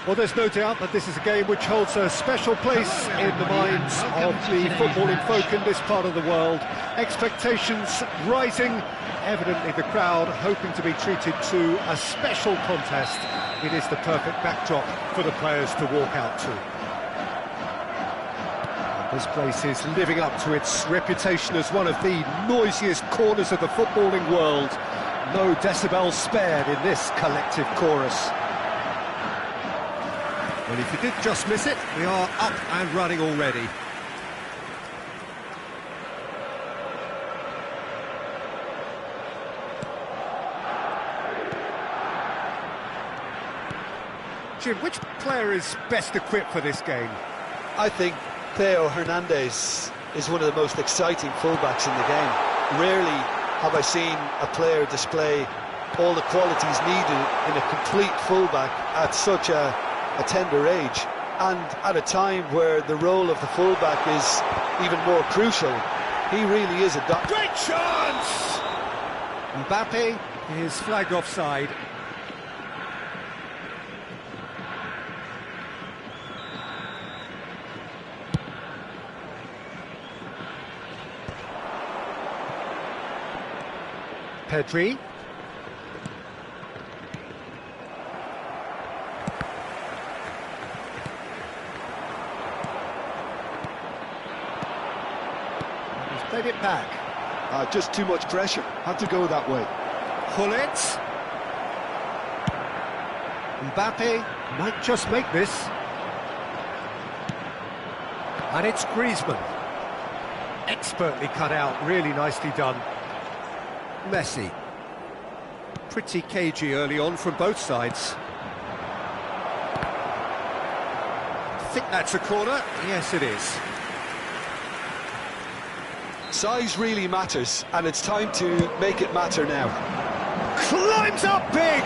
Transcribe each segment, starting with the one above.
Well, there's no doubt that this is a game which holds a special place in the minds of the footballing folk in this part of the world. Expectations rising, evidently the crowd hoping to be treated to a special contest. It is the perfect backdrop for the players to walk out to. This place is living up to its reputation as one of the noisiest corners of the footballing world. No decibels spared in this collective chorus. Well, if you did just miss it, we are up and running already. Jim, which player is best equipped for this game? I think Theo Hernandez is one of the most exciting fullbacks in the game. Rarely have I seen a player display all the qualities needed in a complete fullback at such a tender age, and at a time where the role of the fullback is even more crucial. He really is a great chance! Mbappe is flagged offside. Pedri. He's played it back. Just too much pressure. Had to go that way. Gullit. Mbappe might just make this. And it's Griezmann. Expertly cut out, really nicely done. Messi. Pretty cagey early on from both sides. I think that's a corner. Yes, it is. Size really matters, and it's time to make it matter now. Climbs up big!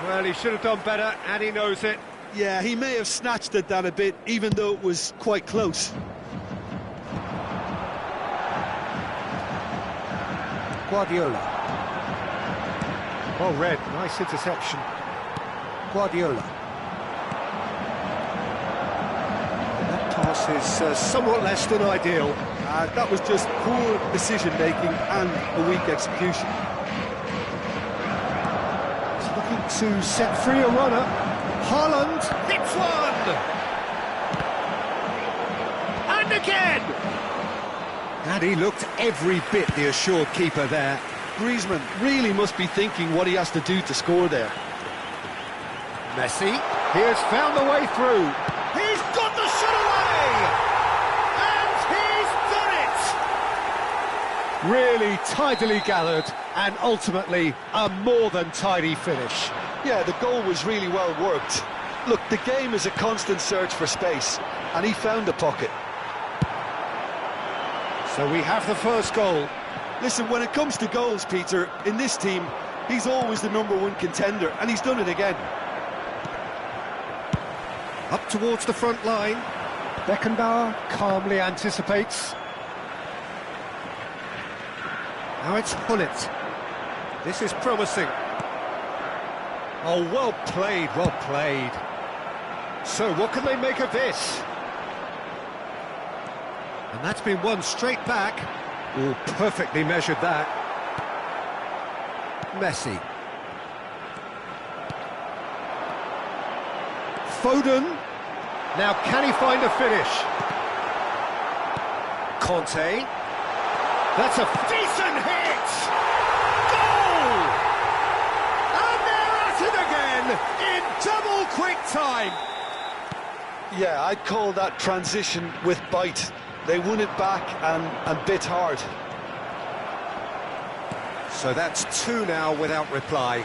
Well, he should have done better, and he knows it. Yeah, he may have snatched at that a bit, even though it was quite close. Guardiola. Well read, nice interception. Guardiola. That pass is somewhat less than ideal. That was just poor decision-making and a weak execution. He's looking to set free a runner. Haaland hits one! And again! And he looked every bit the assured keeper there. Griezmann really must be thinking what he has to do to score there. Messi, he has found the way through. He's got the shot away! And he's done it! Really tidily gathered, and ultimately a more than tidy finish. Yeah, the goal was really well worked. Look, the game is a constant search for space, and he found the pocket. So we have the first goal. Listen, when it comes to goals, Peter, in this team, he's always the #1 contender, and he's done it again. Up towards the front line. Beckenbauer calmly anticipates. Now it's Gullit. This is promising. Oh, well played, well played. So what can they make of this? And that's been won straight back. Oh, perfectly measured that. Messi. Foden. Now can he find a finish? Conte. That's a decent hit! Goal! And they're at it again in double quick time. Yeah, I'd call that transition with bite. They won it back and bit hard. So that's 2 now without reply.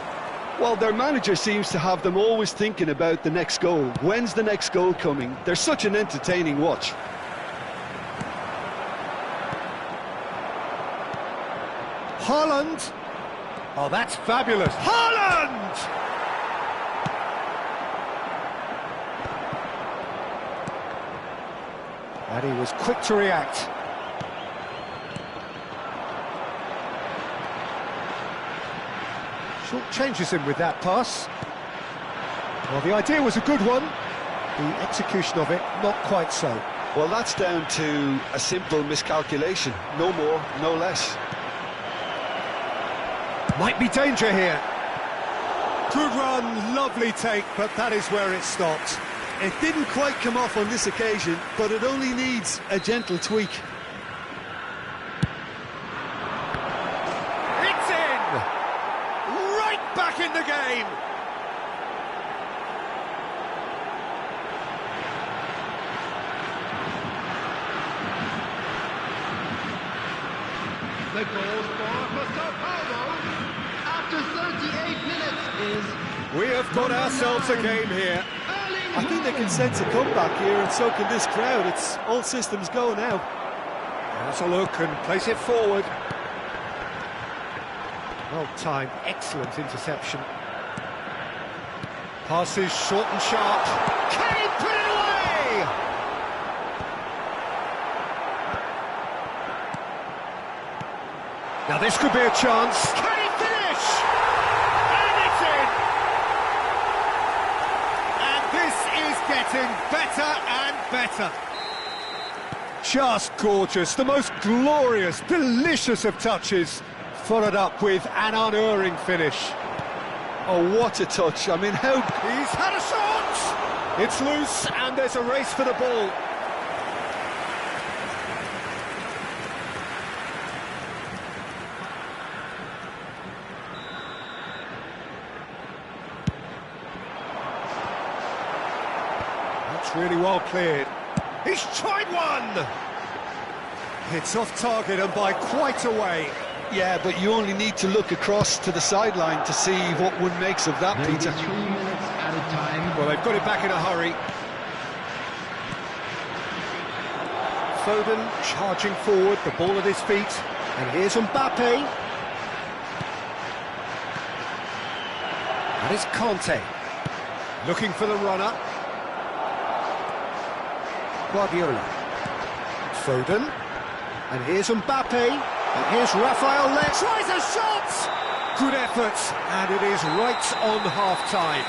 Well, their manager seems to have them always thinking about the next goal. When's the next goal coming? They're such an entertaining watch. Haaland! Oh, that's fabulous. Haaland! And he was quick to react. Short changes him with that pass. Well, the idea was a good one. The execution of it, not quite so. Well, that's down to a simple miscalculation. No more, no less. Might be danger here. Good run, lovely take, but that is where it stopped. It didn't quite come off on this occasion, but it only needs a gentle tweak. It's in! Right back in the game! The goal scorer for Sao Paulo after 38 minutes is... We have got ourselves a game here. I think they can sense a comeback here, and so can this crowd. It's all systems go now. Has a look and place it forward. Well timed, excellent interception. Passes short and sharp. Can he put it away? Now this could be a chance. Can he finish? And it's in! And this is getting better and better. Just gorgeous, the most glorious, delicious of touches, followed up with an unerring finish. Oh, what a touch. I mean, how... He's had a shot! It's loose and there's a race for the ball. That's really well cleared. He's tried one! It's off target and by quite a way. Yeah, but you only need to look across to the sideline to see what one makes of that, Peter. 3 minutes at a time. Well, they've got it back in a hurry. Foden charging forward, the ball at his feet. And here's Mbappe. That is Conte. Looking for the runner. Guardiola. Foden. And here's Mbappe. And here's Rafael Le. Tries a shot! Good effort. And it is right on half-time.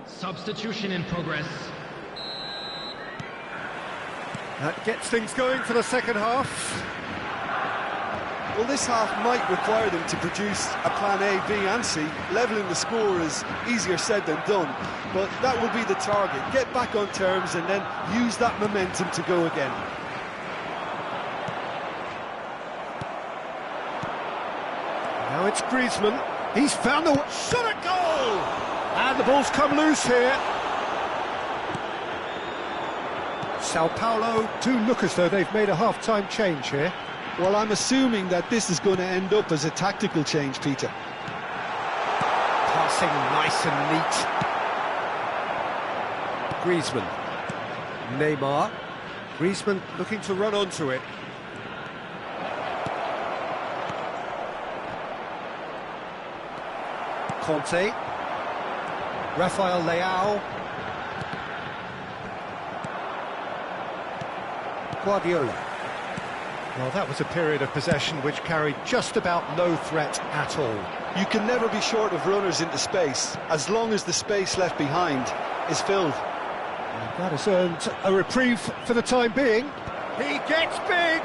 Substitution in progress. That gets things going for the second half. Well, this half might require them to produce a plan A, B and C. Levelling the score is easier said than done, but that will be the target. Get back on terms and then use that momentum to go again. Now it's Griezmann. He's found the shot at goal! And the ball's come loose here. Sao Paulo do look as though they've made a half-time change here. Well, I'm assuming that this is going to end up as a tactical change, Peter. Passing nice and neat. Griezmann. Neymar. Griezmann looking to run onto it. Conte. Rafael Leao. Guardiola. Well, that was a period of possession which carried just about no threat at all. You can never be short of runners into space, as long as the space left behind is filled. And that has earned a reprieve for the time being. He gets big!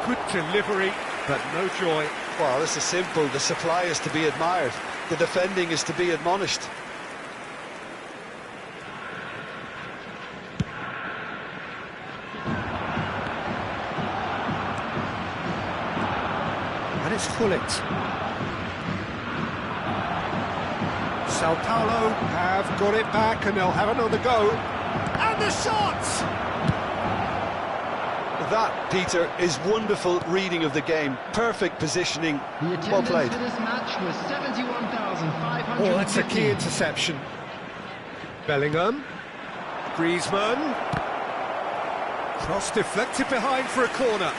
Good delivery, but no joy. Well, this is simple. The supply is to be admired. The defending is to be admonished. And it's Gullit. Sao Paulo have got it back and they'll have another go. And the shot! That, Peter, is wonderful reading of the game. Perfect positioning. The attendance Well played. for this match was 71,500. Oh, that's a key interception. Bellingham. Griezmann. Cross deflected behind for a corner.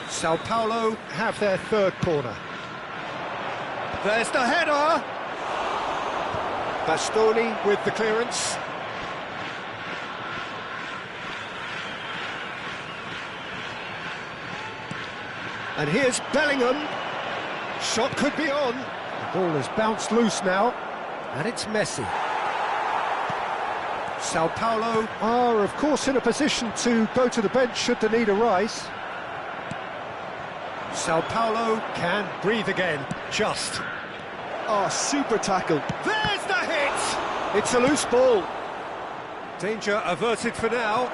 Sao Paulo have their third corner. There's the header! Bastoni with the clearance. And here's Bellingham. Shot could be on. The ball has bounced loose now, and it's Messi. Sao Paulo are, of course, in a position to go to the bench should the need arise. Sao Paulo can breathe again, just. Oh, super tackle. There's the hit! It's a loose ball. Danger averted for now.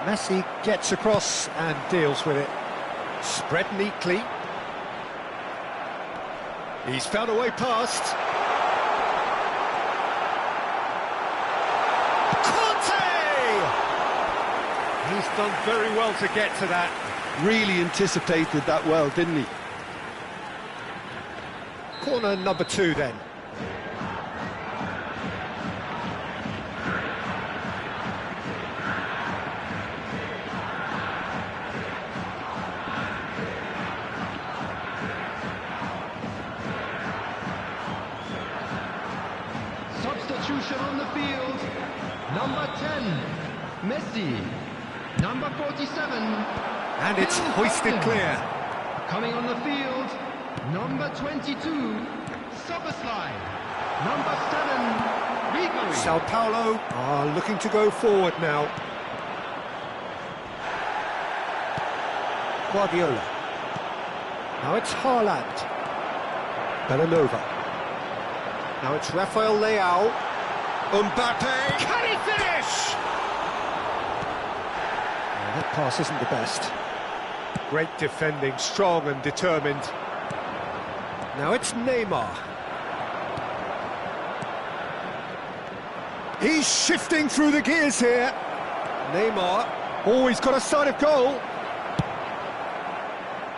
Messi gets across and deals with it. Spread neatly. He's found a way past. He's done very well to get to that. Really anticipated that well, didn't he? Corner number 2 then. Substitution on the field. Number 10, Messi. Number 47. And it's hoisted clear. Coming on the field, number 22, Soboslai. Number 7, Ribery. Sao Paulo are looking to go forward now. Guardiola. Now it's Haaland. Bellanova. Now it's Rafael Leao. Mbappe. Can he finish? That pass isn't the best. Great defending, strong and determined. Now it's Neymar. He's shifting through the gears here. Neymar, always got a sight of goal.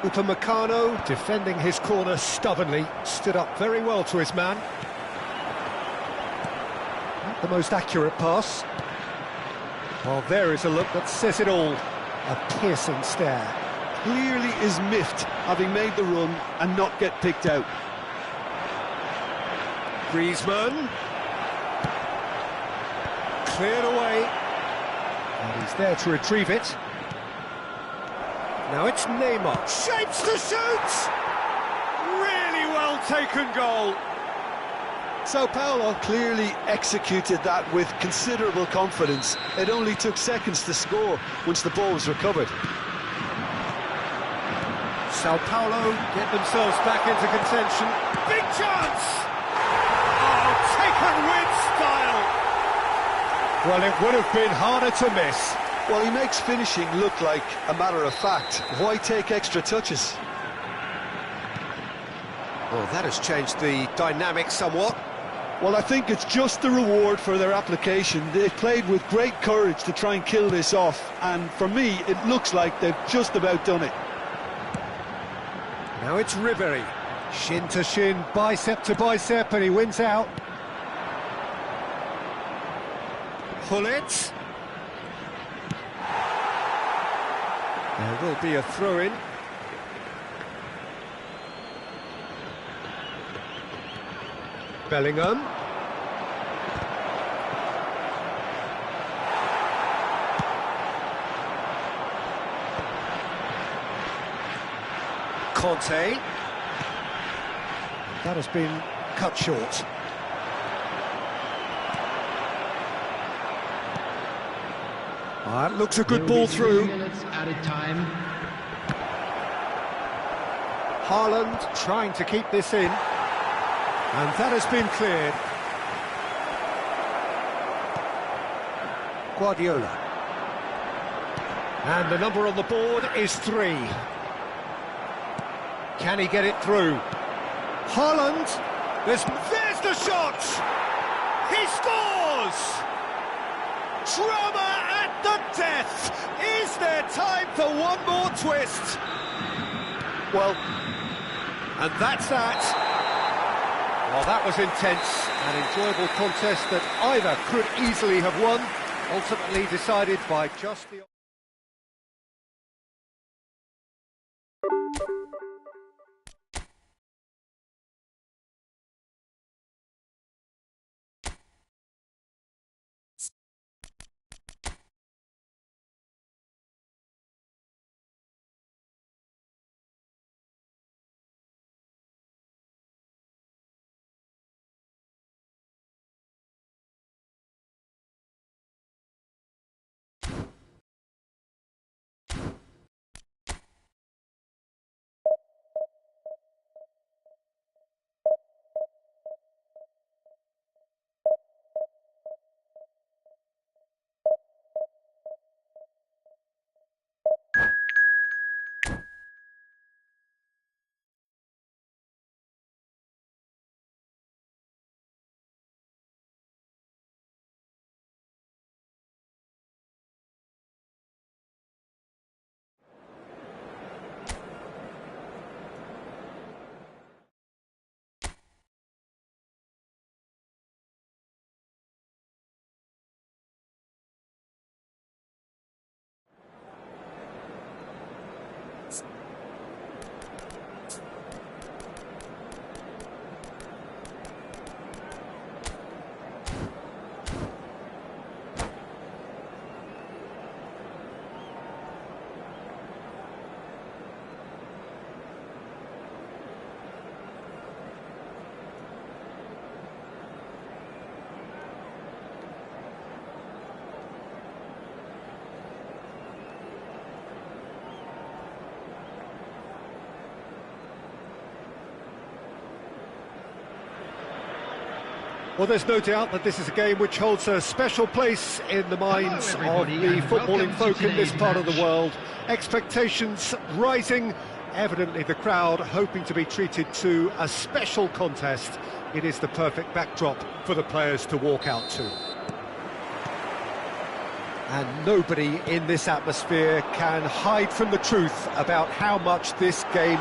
Upamecano defending his corner stubbornly, stood up very well to his man. Not the most accurate pass. Well, there is a look that says it all. A piercing stare. Clearly is miffed, having made the run and not get picked out. Griezmann. Cleared away. And he's there to retrieve it. Now it's Neymar. Shapes to shoot! Really well taken goal. Sao Paulo clearly executed that with considerable confidence. It only took seconds to score once the ball was recovered. Sao Paulo get themselves back into contention. Big chance! Oh, taken with style! Well, it would have been harder to miss. Well, he makes finishing look like a matter of fact. Why take extra touches? Well, that has changed the dynamic somewhat. Well, I think it's just the reward for their application. They played with great courage to try and kill this off, and for me, it looks like they've just about done it. Now it's Ribery. Shin to shin, bicep to bicep, and he wins out. Pullet. There will be a throw-in. Bellingham. Conte. That has been cut short. That looks a good ball through. Minutes added time. Haaland trying to keep this in. And that has been cleared. Guardiola. And the number on the board is 3. Can he get it through? Haaland! There's the shot! He scores! Drama at the death! Is there time for one more twist? Well, And that's that. Well, that was intense, an enjoyable contest that either could easily have won, ultimately decided by just the... Well, there's no doubt that this is a game which holds a special place in the minds of the footballing folk in this part of the world. Expectations rising, evidently the crowd hoping to be treated to a special contest. It is the perfect backdrop for the players to walk out to. And nobody in this atmosphere can hide from the truth about how much this game...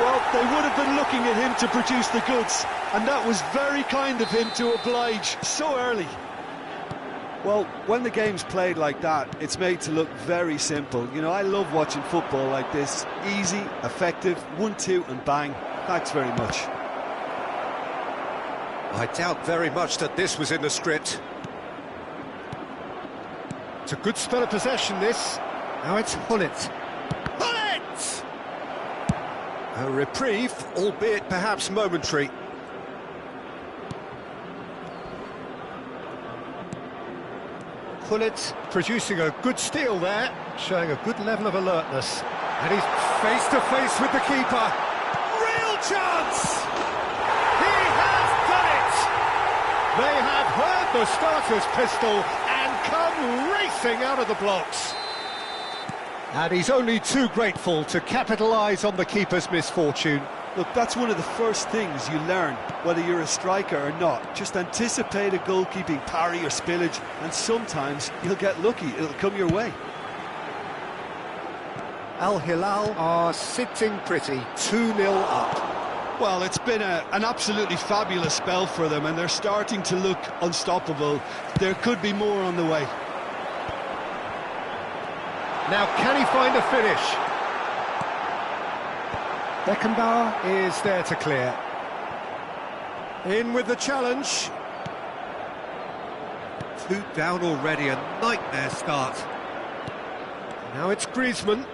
Well, they would have been looking at him to produce the goods, and that was very kind of him to oblige so early. Well, when the game's played like that, it's made to look very simple. You know, I love watching football like this. Easy, effective, 1-2 and bang. Thanks very much. I doubt very much that this was in the script. It's a good spell of possession, this. Now it's Hullet. A reprieve, albeit perhaps momentary. Hullet producing a good steal there, showing a good level of alertness. And he's face to face with the keeper. Real chance! He has done it! They have heard the starter's pistol and come racing out of the blocks. And he's only too grateful to capitalise on the keeper's misfortune. Look, that's one of the first things you learn, whether you're a striker or not. Just anticipate a goalkeeping parry or spillage, and sometimes you'll get lucky, it'll come your way. Al Hilal are sitting pretty, 2-0 up. Well, it's been an absolutely fabulous spell for them, and they're starting to look unstoppable. There could be more on the way. Now, can he find a finish? Beckenbauer is there to clear. In with the challenge. 2 down already, a nightmare start. Now it's Griezmann.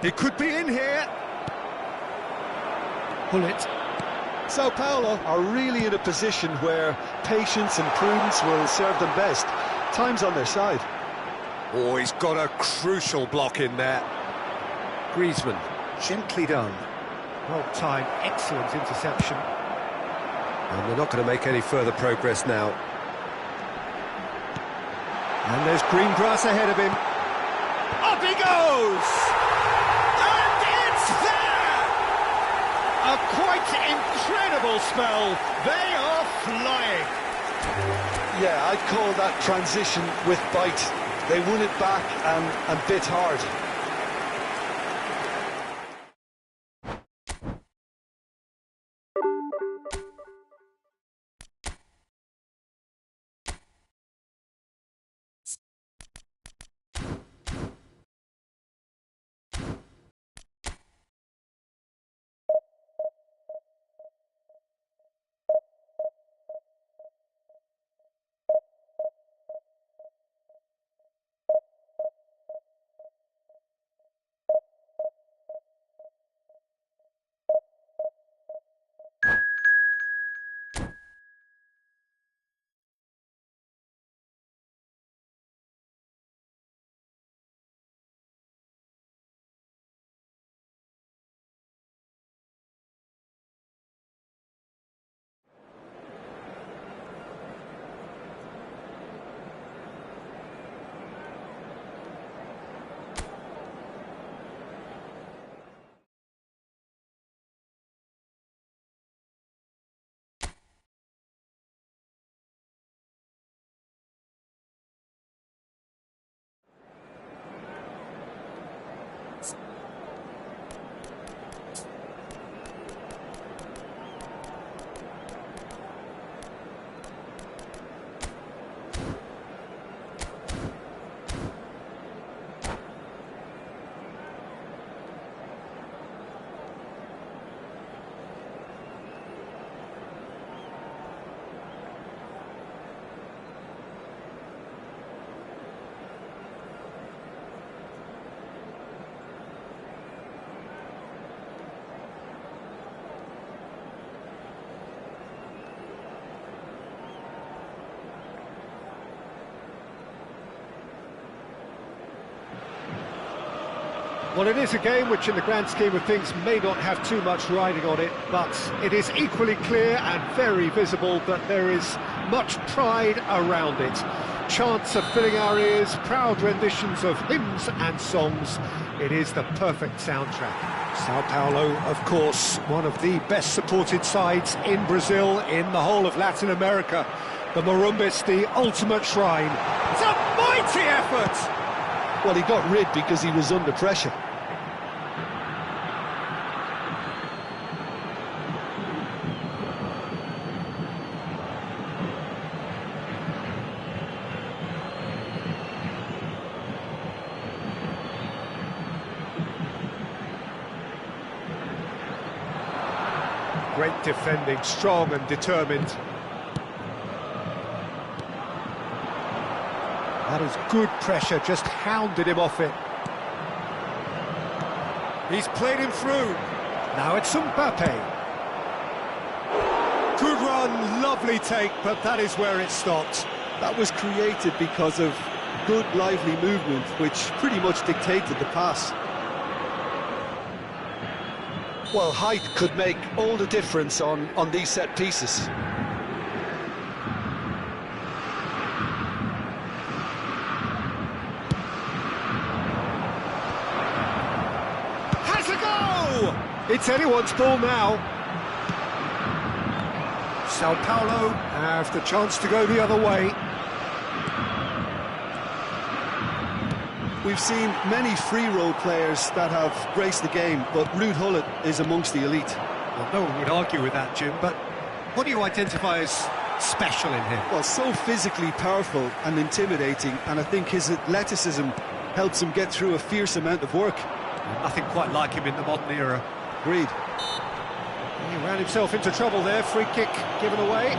He could be in here. Hullet. Sao Paulo are really in a position where patience and prudence will serve them best. Time's on their side. Oh, he's got a crucial block in there. Griezmann, gently done. Well timed, excellent interception. And they're not going to make any further progress now. And there's green grass ahead of him. Up he goes! And it's there! A quite incredible spell. They are flying. Yeah, I'd call that transition with bite. They won it back and bit hard. Well, it is a game which, in the grand scheme of things, may not have too much riding on it, but it is equally clear and very visible that there is much pride around it. Chants are filling our ears, proud renditions of hymns and songs. It is the perfect soundtrack. Sao Paulo, of course, one of the best supported sides in Brazil, in the whole of Latin America. The Morumbis, the ultimate shrine. It's a mighty effort! Well, he got rid because he was under pressure. Great defending, strong and determined. That is good pressure, just hounded him off it. He's played him through. Now it's Mbappe. Good run, lovely take, but that is where it stopped. That was created because of good, lively movement, which pretty much dictated the pass. Well, height could make all the difference on these set pieces. Has a go! It's anyone's ball now. Sao Paulo have the chance to go the other way. We've seen many free role players that have graced the game, but Ruud Gullit is amongst the elite. Well, no one would argue with that, Jim, but what do you identify as special in him? Well, so physically powerful and intimidating, and I think his athleticism helps him get through a fierce amount of work. Nothing quite like him in the modern era. Agreed. He ran himself into trouble there, free kick given away.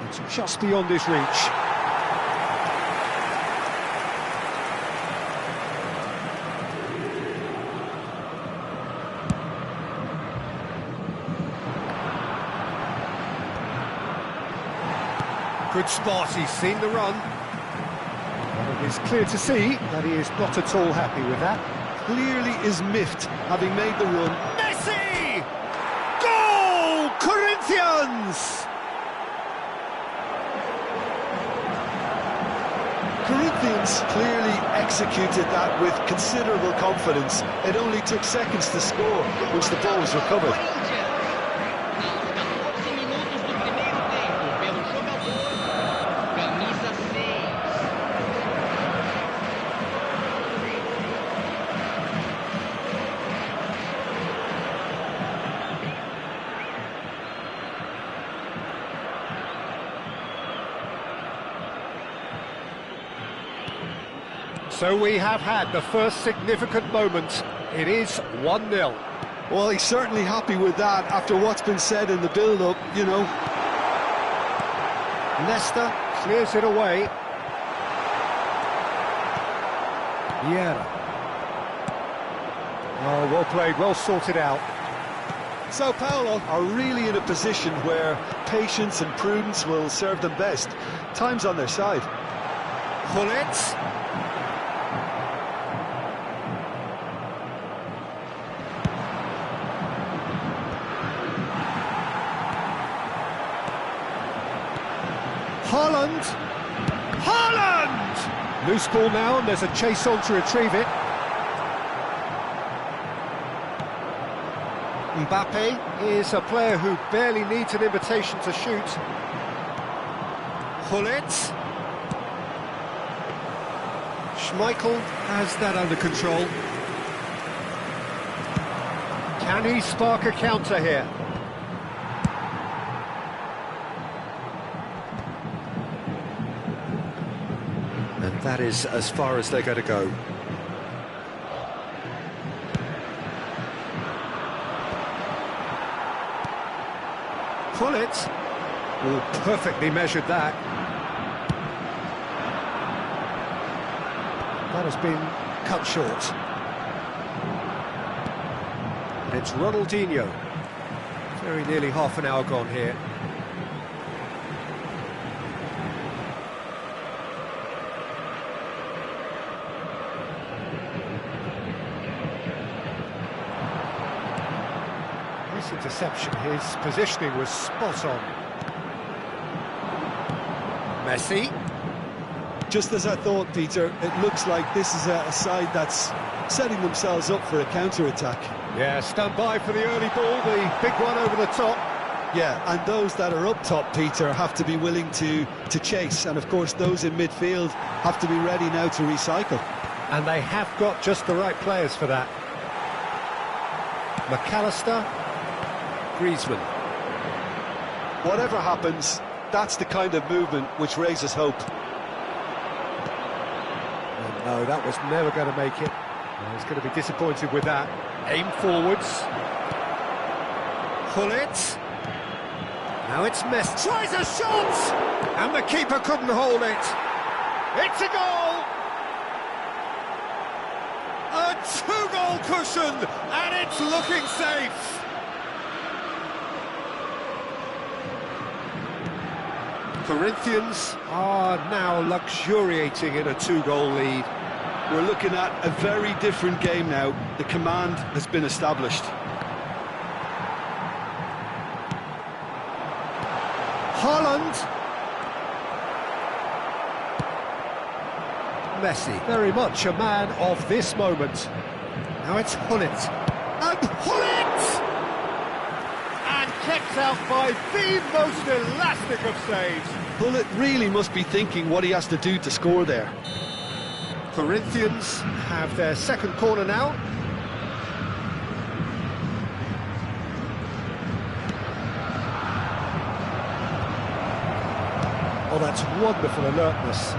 It's just beyond his reach. Good spot, he's seen the run. Well, it is clear to see that he is not at all happy with that. Clearly is miffed, having made the run. Messi! Goal! Corinthians! Corinthians clearly executed that with considerable confidence. It only took seconds to score once the ball was recovered. So we have had the first significant moment. It is 1-0. Well, he's certainly happy with that after what's been said in the build-up, you know. Nesta clears it away. Yeah. Oh, well played, well sorted out. Sao Paulo are really in a position where patience and prudence will serve them best. Time's on their side. Gullit. Haaland! Haaland! Loose ball now, and there's a chase on to retrieve it. Mbappe is a player who barely needs an invitation to shoot. Gullit. Schmeichel has that under control. Can he spark a counter here? And that is as far as they're going to go. Gullit. Oh, perfectly measured that. That has been cut short. And it's Ronaldinho. Very nearly half an hour gone here. This interception, his positioning was spot on. Messi. Just as I thought, Peter, it looks like this is a side that's setting themselves up for a counter-attack. Yeah, stand by for the early ball, the big one over the top. Yeah, and those that are up top, Peter, have to be willing to chase. And, of course, those in midfield have to be ready now to recycle. And they have got just the right players for that. McAllister, Griezmann. Whatever happens, that's the kind of movement which raises hope. Oh, no, that was never going to make it. He's going to be disappointed with that. Aim forwards. Gullit. Now it's Messi. Tries a shot! And the keeper couldn't hold it. It's a goal! A two-goal cushion, and it's looking safe. Corinthians are now luxuriating in a two-goal lead. We're looking at a very different game now. The command has been established. Haaland. Messi, very much a man of this moment. Now it's Gullit. And Gullit! And kept out by the most elastic of saves. Gullit really must be thinking what he has to do to score there. Corinthians have their second corner now. Oh, that's wonderful alertness.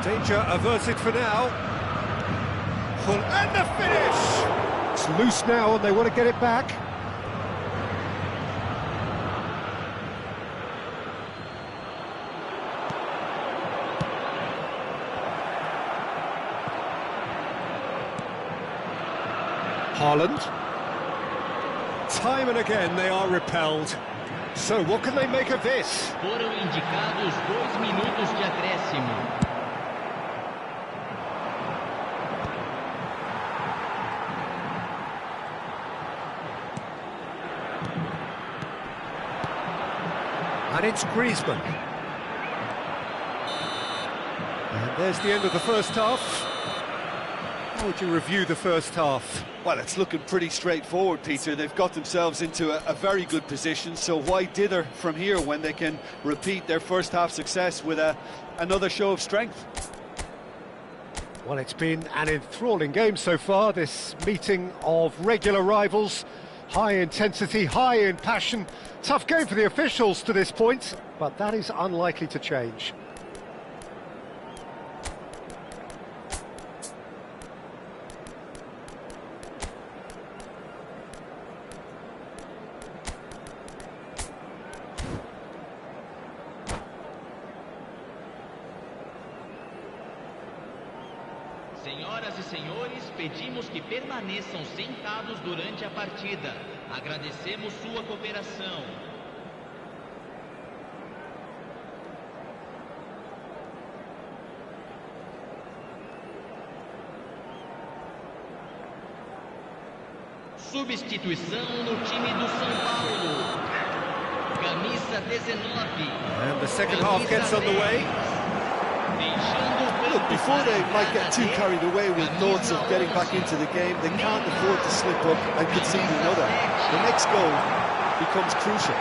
Danger averted for now. And the finish! It's loose now and they want to get it back. Haaland. Time and again they are repelled. So what can they make of this? Foram indicados 2 minutos de acréscimo. And it's Griezmann. And there's the end of the first half. How would you review the first half? Well, it's looking pretty straightforward, Peter. They've got themselves into a very good position, so why dither from here when they can repeat their first half success with another show of strength? Well, it's been an enthralling game so far, this meeting of regular rivals. High intensity, high in passion. Tough game for the officials to this point, but that is unlikely to change. Senhoras e senhores, pedimos que permaneçam sentados durante a partida. Agradecemos sua cooperação. Substituição no time do São Paulo. Camisa 19. And the second half gets underway. Look, before they might get too carried away with thoughts of getting back into the game, they can't afford to slip up and concede another. The next goal becomes crucial.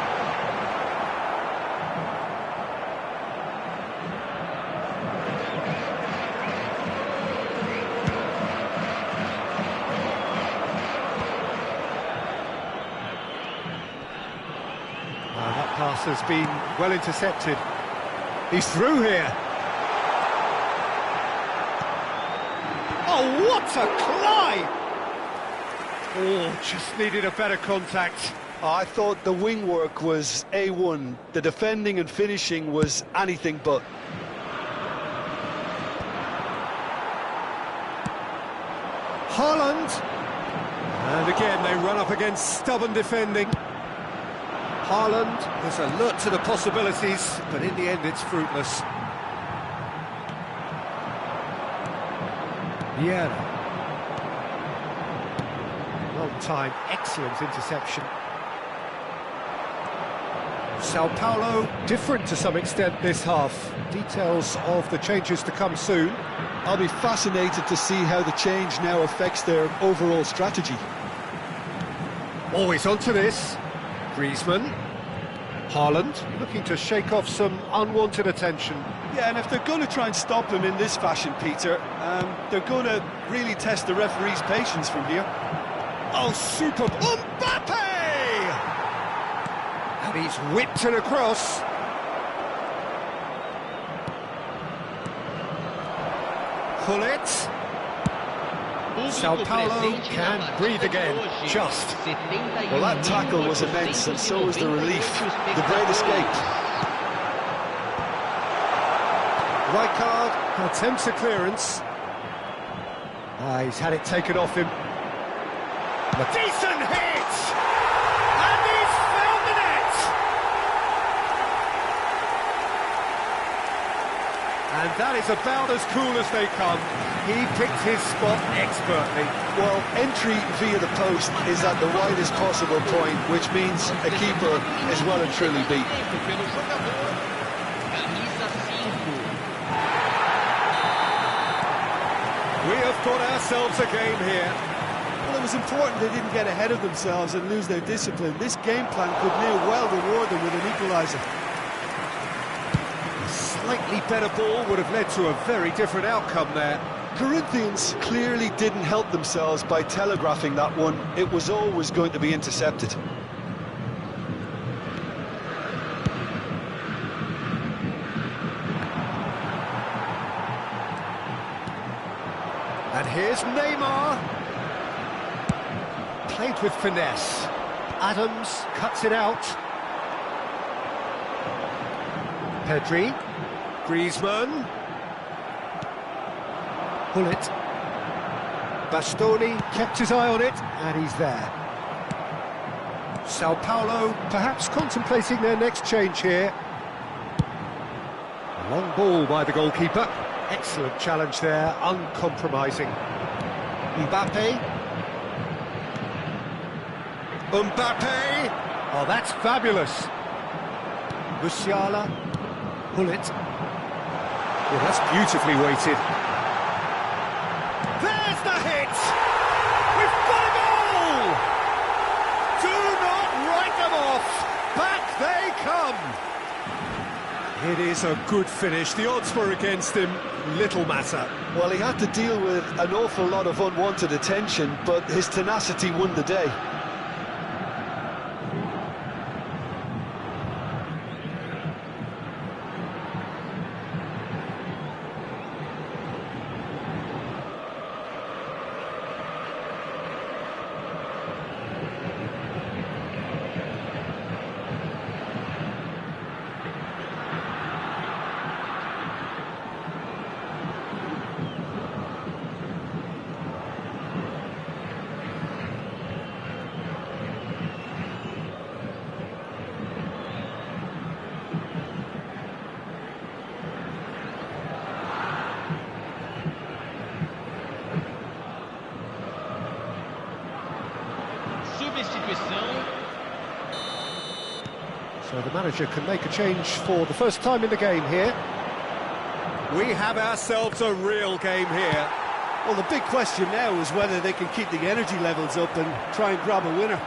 That pass has been well intercepted. He's through here. Oh, what a climb! Oh, just needed a better contact. I thought the wing work was A1. The defending and finishing was anything but. Haaland. And again, they run up against stubborn defending. Haaland is alert to the possibilities, but in the end it's fruitless. Vieira. Well timed, excellent interception. Sao Paulo, different to some extent this half. Details of the changes to come soon. I'll be fascinated to see how the change now affects their overall strategy. Always onto this. Griezmann. Haaland looking to shake off some unwanted attention. Yeah, and if they're going to try and stop him in this fashion, Peter, they're going to really test the referee's patience from here. Oh, superb! Mbappe! And he's whipped it across. Gullit. Sao Paulo can breathe again, just. Well, that tackle was immense, and so was the relief. The great escape. Rijkaard attempts a clearance. He's had it taken off him. A decent hit! And he's found the net! And that is about as cool as they come. He picked his spot expertly. Well, entry via the post is at the widest possible point, which means a keeper is well and truly beat. We have got ourselves a game here. Well, it was important they didn't get ahead of themselves and lose their discipline. This game plan could now well reward them with an equaliser. A slightly better ball would have led to a very different outcome there. Corinthians clearly didn't help themselves by telegraphing that one. It was always going to be intercepted. And here's Neymar. Played with finesse. Adams cuts it out. Pedri. Griezmann. Gullit. Bastoni kept his eye on it, and he's there. Sao Paulo perhaps contemplating their next change here. A long ball by the goalkeeper. Excellent challenge there, uncompromising. Mbappe. Mbappe! Oh, that's fabulous. Musiala. Gullit. Yeah, that's beautifully weighted. There's the hit! We've got a goal! Do not write them off! Back they come! It is a good finish. The odds were against him. Little matter. Well, he had to deal with an awful lot of unwanted attention, but his tenacity won the day. So the manager can make a change for the first time in the game here. We have ourselves a real game here. Well, the big question now is whether they can keep the energy levels up and try and grab a winner.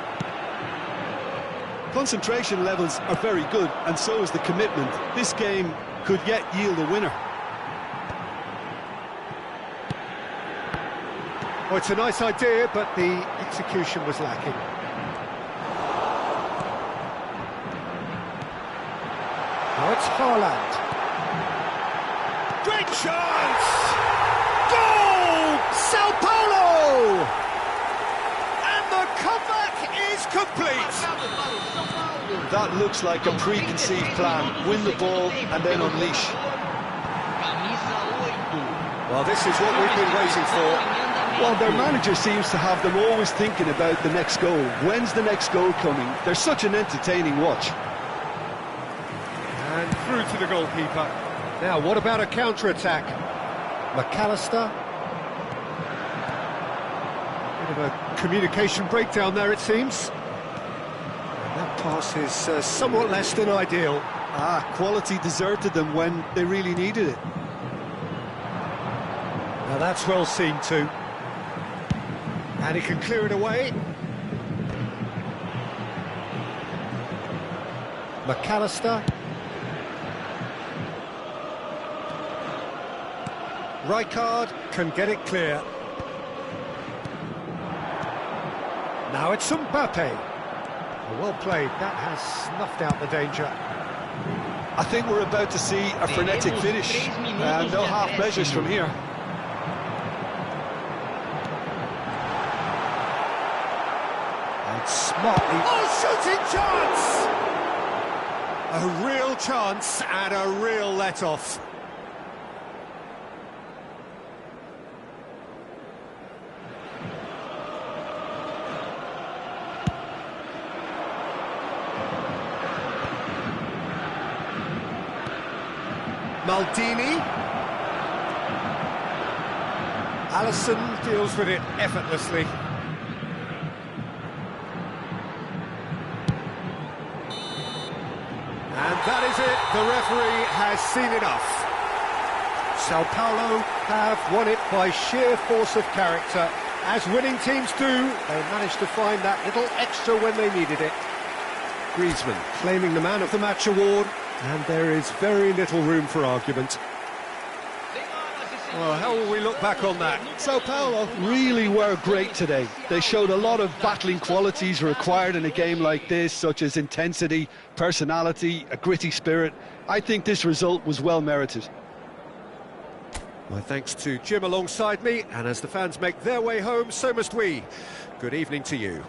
Concentration levels are very good, and so is the commitment. This game could yet yield a winner. Oh, it's a nice idea, but the execution was lacking. Now it's Haaland. Great chance! Goal! Sao Paulo! And the comeback is complete! That looks like a preconceived plan. Win the ball and then unleash. Well, this is what we've been waiting for. Well, their manager seems to have them always thinking about the next goal. When's the next goal coming? They're such an entertaining watch. And through to the goalkeeper. Now, what about a counter-attack? McAllister. Bit of a communication breakdown there, it seems. And that pass is somewhat less than ideal. Quality deserted them when they really needed it. Now that's well seen too. And he can clear it away. McAllister. Rijkaard can get it clear. Now it's Mbappe. Well played, that has snuffed out the danger. I think we're about to see a frenetic finish. No half measures from here. And smartly... Oh, shooting chance! A real chance and a real let-off. Maldini. Alisson deals with it effortlessly. And that is it, the referee has seen enough. Sao Paulo have won it by sheer force of character. As winning teams do, they managed to find that little extra when they needed it. Griezmann claiming the Man of the Match award, and there is very little room for argument. Well, how will we look back on that? Sao Paulo really were great today. They showed a lot of battling qualities required in a game like this, such as intensity, personality, a gritty spirit. I think this result was well merited. My thanks to Jim alongside me, and as the fans make their way home, so must we. Good evening to you.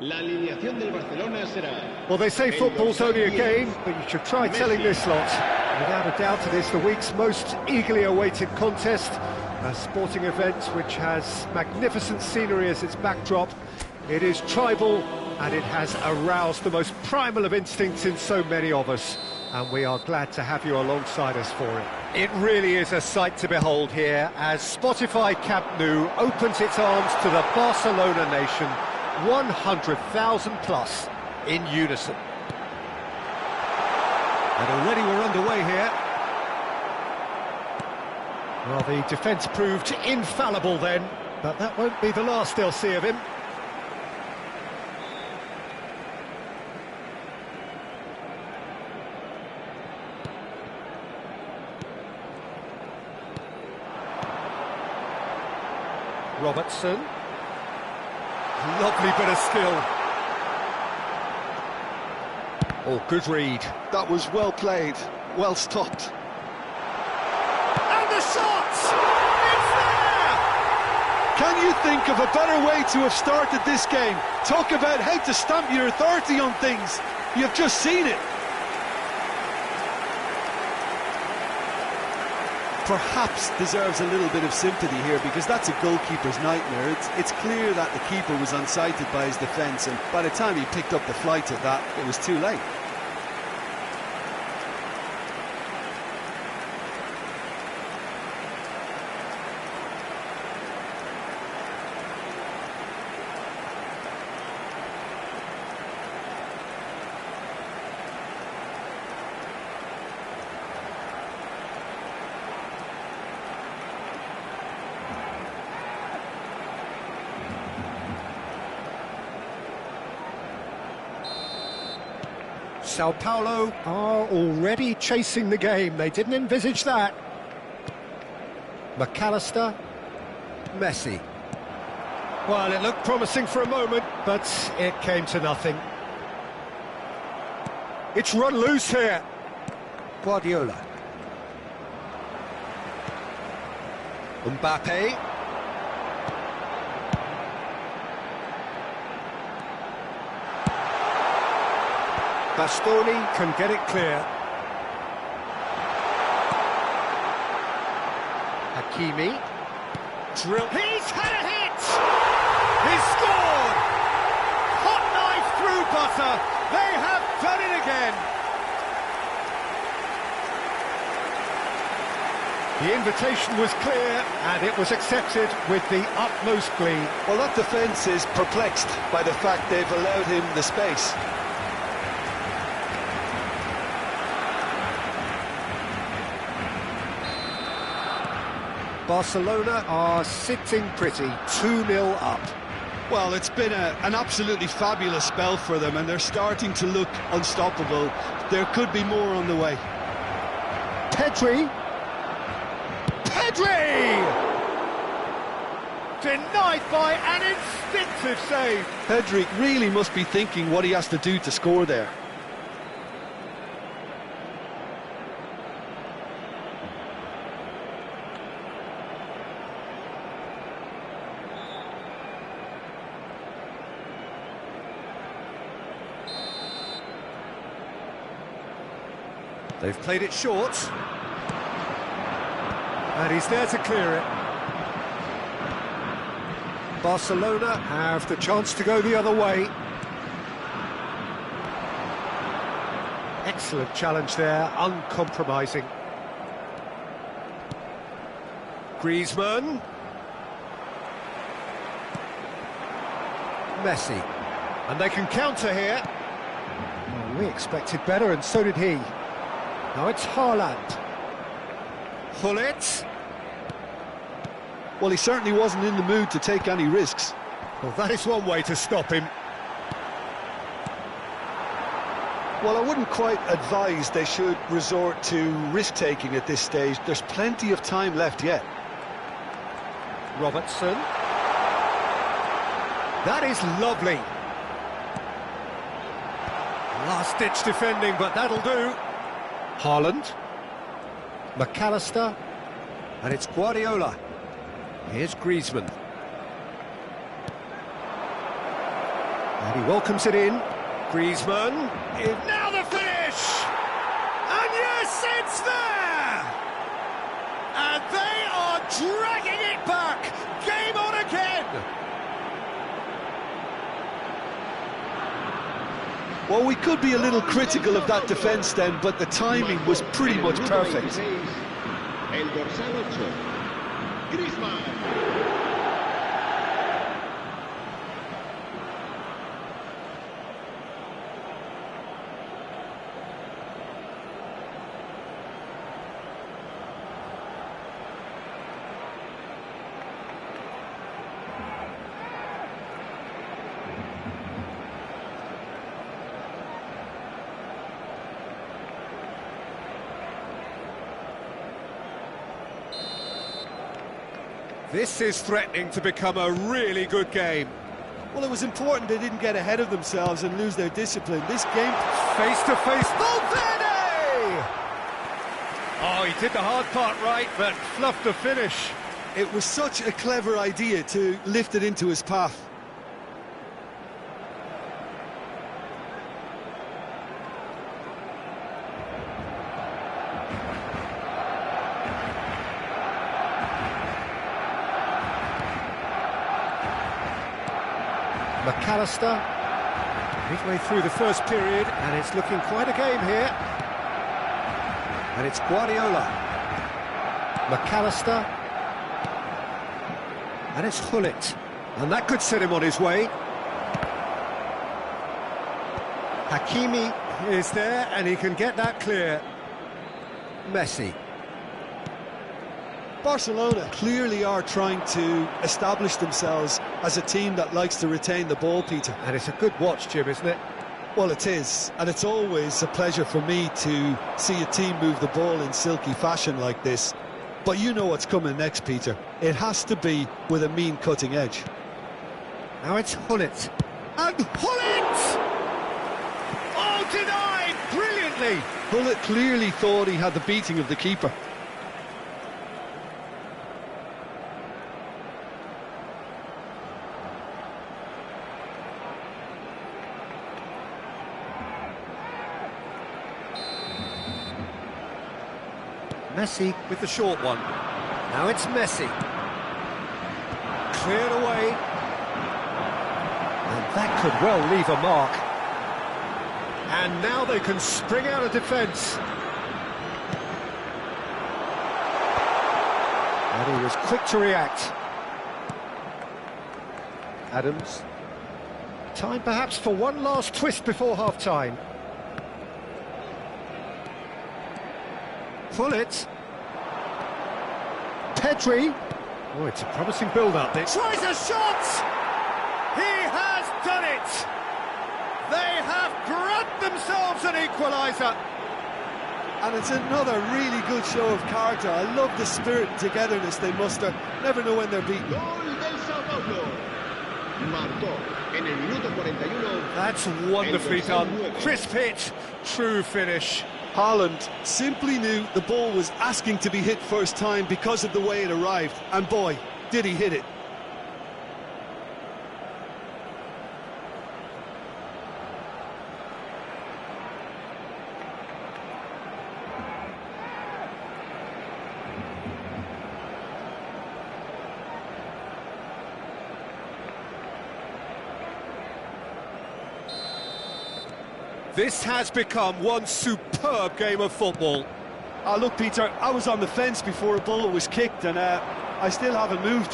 La alineación del Barcelona será... Well, they say football's only a game, but you should try telling this lot. Without a doubt, it is the week's most eagerly awaited contest, a sporting event which has magnificent scenery as its backdrop. It is tribal, and it has aroused the most primal of instincts in so many of us, and we are glad to have you alongside us for it. It really is a sight to behold here, as Spotify Camp Nou opens its arms to the Barcelona nation, 100,000 plus in unison. And already we're underway here. Well, the defence proved infallible then, but that won't be the last they'll see of him. Robertson. Lovely bit of skill. Oh, good read. That was well played, well stopped. And the shot! It's there! Can you think of a better way to have started this game? Talk about how to stamp your authority on things. You've just seen it. Perhaps deserves a little bit of sympathy here, because that's a goalkeeper's nightmare. It's clear that the keeper was unsighted by his defence, and by the time he picked up the flight of that, it was too late. Sao Paulo are already chasing the game. They didn't envisage that. McAllister. Messi. Well, it looked promising for a moment, but it came to nothing. It's run loose here. Guardiola. Mbappe. Bastoni can get it clear. Hakimi. Drill. He's had a hit! He's scored! Hot knife through butter. They have done it again. The invitation was clear, and it was accepted with the utmost glee. Well, that defence is perplexed by the fact they've allowed him the space. Barcelona are sitting pretty, 2-0 up. Well, it's been an absolutely fabulous spell for them, and they're starting to look unstoppable. There could be more on the way. Pedri! Denied by an instinctive save. Pedri really must be thinking what he has to do to score there. They've played it short. And he's there to clear it. Barcelona have the chance to go the other way. Excellent challenge there, uncompromising. Griezmann. Messi. And they can counter here. Well, we expected better, and so did he. Now it's Haaland. Gullit. Well, he certainly wasn't in the mood to take any risks. Well, that is one way to stop him. Well, I wouldn't quite advise they should resort to risk-taking at this stage. There's plenty of time left yet. Robertson. That is lovely. Last-ditch defending, but that'll do. Haaland. McAllister. And it's Guardiola. Here's Griezmann. And he welcomes it in. Griezmann. Now the finish! And yes, it's there! And they are dragging it back! Game on again! Well, we could be a little critical of that defence then, but the timing was pretty much perfect. El dorsal 8, Griezmann. This is threatening to become a really good game. Well, it was important they didn't get ahead of themselves and lose their discipline. This game... Face-to-face, Valverde! Oh, he did the hard part right, but fluffed the finish. It was such a clever idea to lift it into his path. McAllister, midway through the first period, and it's looking quite a game here. And it's Guardiola. McAllister. And it's Hullet. And that could set him on his way. Hakimi is there, and he can get that clear. Messi. Barcelona clearly are trying to establish themselves as a team that likes to retain the ball, Peter. And it's a good watch, Jim, isn't it? Well, it is, and it's always a pleasure for me to see a team move the ball in silky fashion like this. But you know what's coming next, Peter. It has to be with a mean cutting edge. Now it's Hullet. And Hullet! Oh, denied! Brilliantly! Hullet clearly thought he had the beating of the keeper. Messi with the short one. Now it's Messi. Cleared away. And that could well leave a mark. And now they can spring out of defence. And he was quick to react. Adams. Time perhaps for one last twist before half-time. Hullet. Pedri. Oh, it's a promising build-up. Tries a shot! He has done it! They have grabbed themselves an equaliser. And it's another really good show of character. I love the spirit and togetherness they muster. Never know when they're beaten. Gol del Sao Paulo. Marcó en el minuto 41. That's wonderfully done. Crisp hit, true finish. Haaland simply knew the ball was asking to be hit first time because of the way it arrived. And boy, did he hit it. This has become one superb game of football. Look, Peter, I was on the fence before a ball was kicked, and I still haven't moved.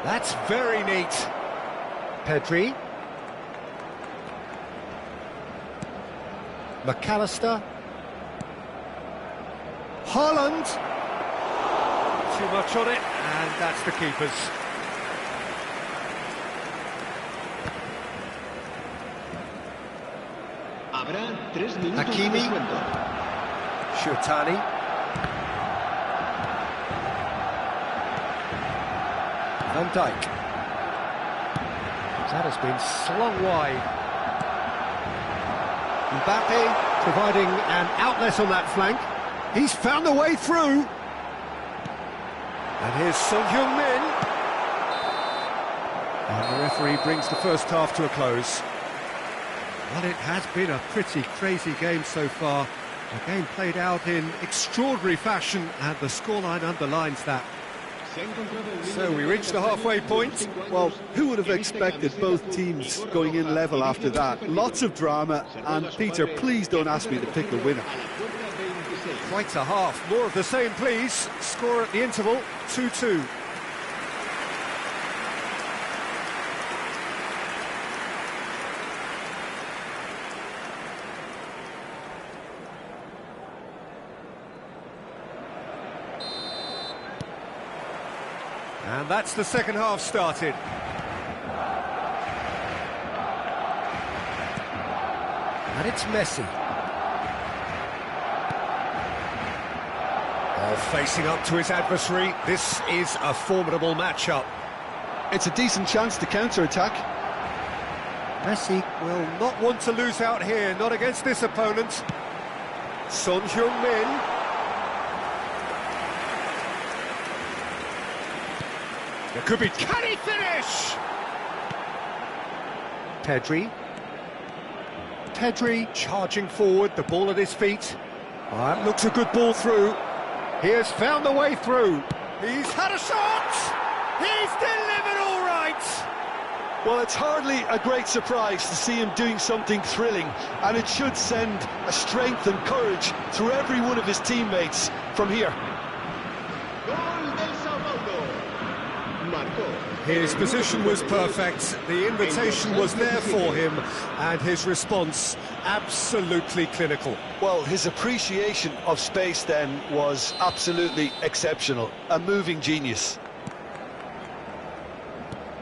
That's very neat. Pedri. McAllister. Haaland. Too much on it, and that's the keeper's. Hakimi. Shutani. Van Dijk. That has been slung wide. Mbappe providing an outlet on that flank. He's found a way through. And here's Son Heung-min. And the referee brings the first half to a close. Well, it has been a pretty crazy game so far. A game played out in extraordinary fashion, and the scoreline underlines that. So we reached the halfway point. Well, who would have expected both teams going in level after that? Lots of drama, and Peter, please don't ask me to pick the winner. Quite a half. More of the same, please. Score at the interval, 2-2. And that's the second half started. And it's Messi. While facing up to his adversary, this is a formidable matchup. It's a decent chance to counter-attack. Messi will not want to lose out here, not against this opponent. Son Heung-min. There could be... Can he finish? Pedri charging forward, the ball at his feet. Oh, that looks a good ball through. He has found the way through. He's had a shot! He's delivered all right! Well, it's hardly a great surprise to see him doing something thrilling, and it should send a strength and courage through every one of his teammates from here. Gol del Sao Paulo. Marcó. His position was perfect, the invitation was there for him, and his response absolutely clinical. Well, his appreciation of space then was absolutely exceptional. A moving genius.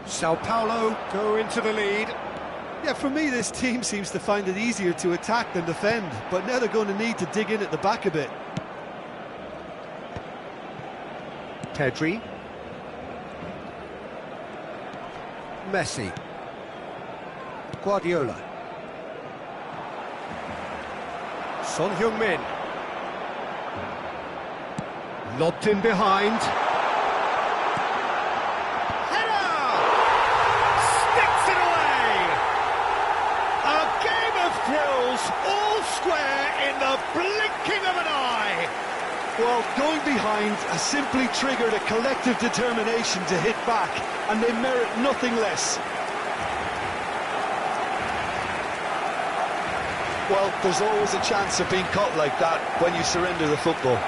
Sao Paulo go into the lead. Yeah, for me, this team seems to find it easier to attack than defend, but now they're going to need to dig in at the back a bit. Pedri. Messi. Guardiola. Son Heung-min. Lobbed in behind. Header! Sticks it away! A game of thrills, all square in the blinking of an eye! Well, going behind has simply triggered a collective determination to hit back, and they merit nothing less. Well, there's always a chance of being caught like that when you surrender the football.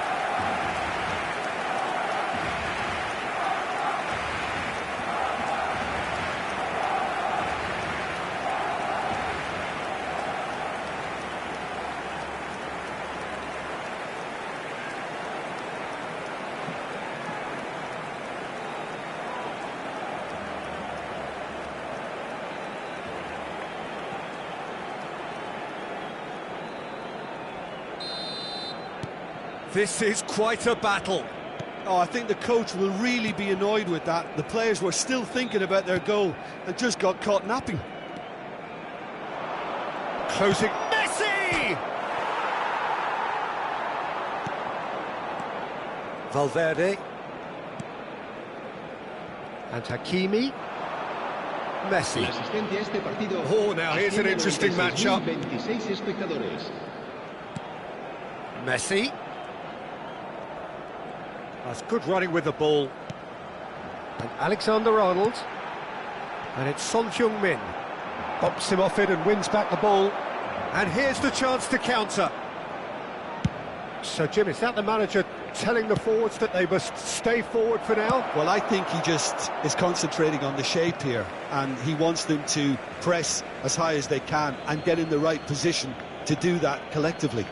This is quite a battle. Oh, I think the coach will really be annoyed with that. The players were still thinking about their goal and just got caught napping. Closing. Messi! Valverde. And Hakimi. Messi. La asistencia a este partido. Oh, now here's an interesting matchup. 26 espectadores. Messi. That's good running with the ball. And Alexander-Arnold. And it's Son Heung-min. Bumps him off it and wins back the ball. And here's the chance to counter. So, Jim, is that the manager telling the forwards that they must stay forward for now? Well, I think he just is concentrating on the shape here, and he wants them to press as high as they can and get in the right position to do that collectively.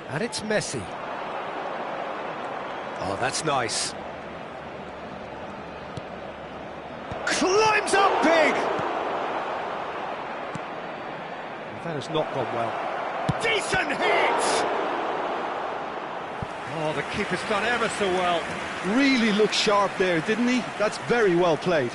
And it's Messi. Oh, that's nice. Climbs up big! That has not gone well. Decent hit! Oh, the keeper's done ever so well. Really looked sharp there, didn't he? That's very well played.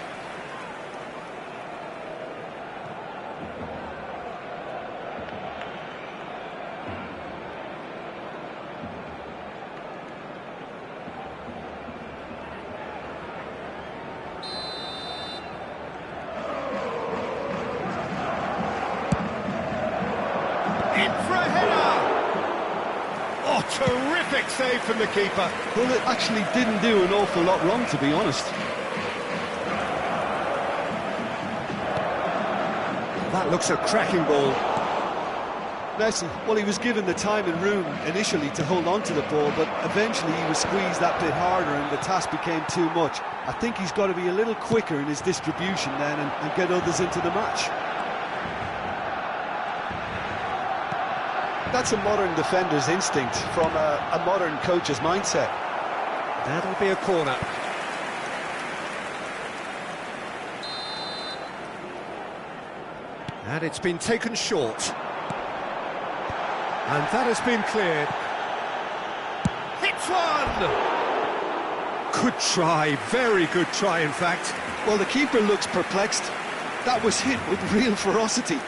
In for a header! Oh, terrific save from the keeper. Well, it actually didn't do an awful lot wrong, to be honest. That looks a cracking ball. Messi, well, he was given the time and room initially to hold on to the ball, but eventually he was squeezed that bit harder and the task became too much. I think he's got to be a little quicker in his distribution then and get others into the match. That's a modern defender's instinct from a modern coach's mindset. That'll be a corner. And it's been taken short. And that has been cleared. this one! Good try, very good try, in fact. Well, the keeper looks perplexed. That was hit with real ferocity.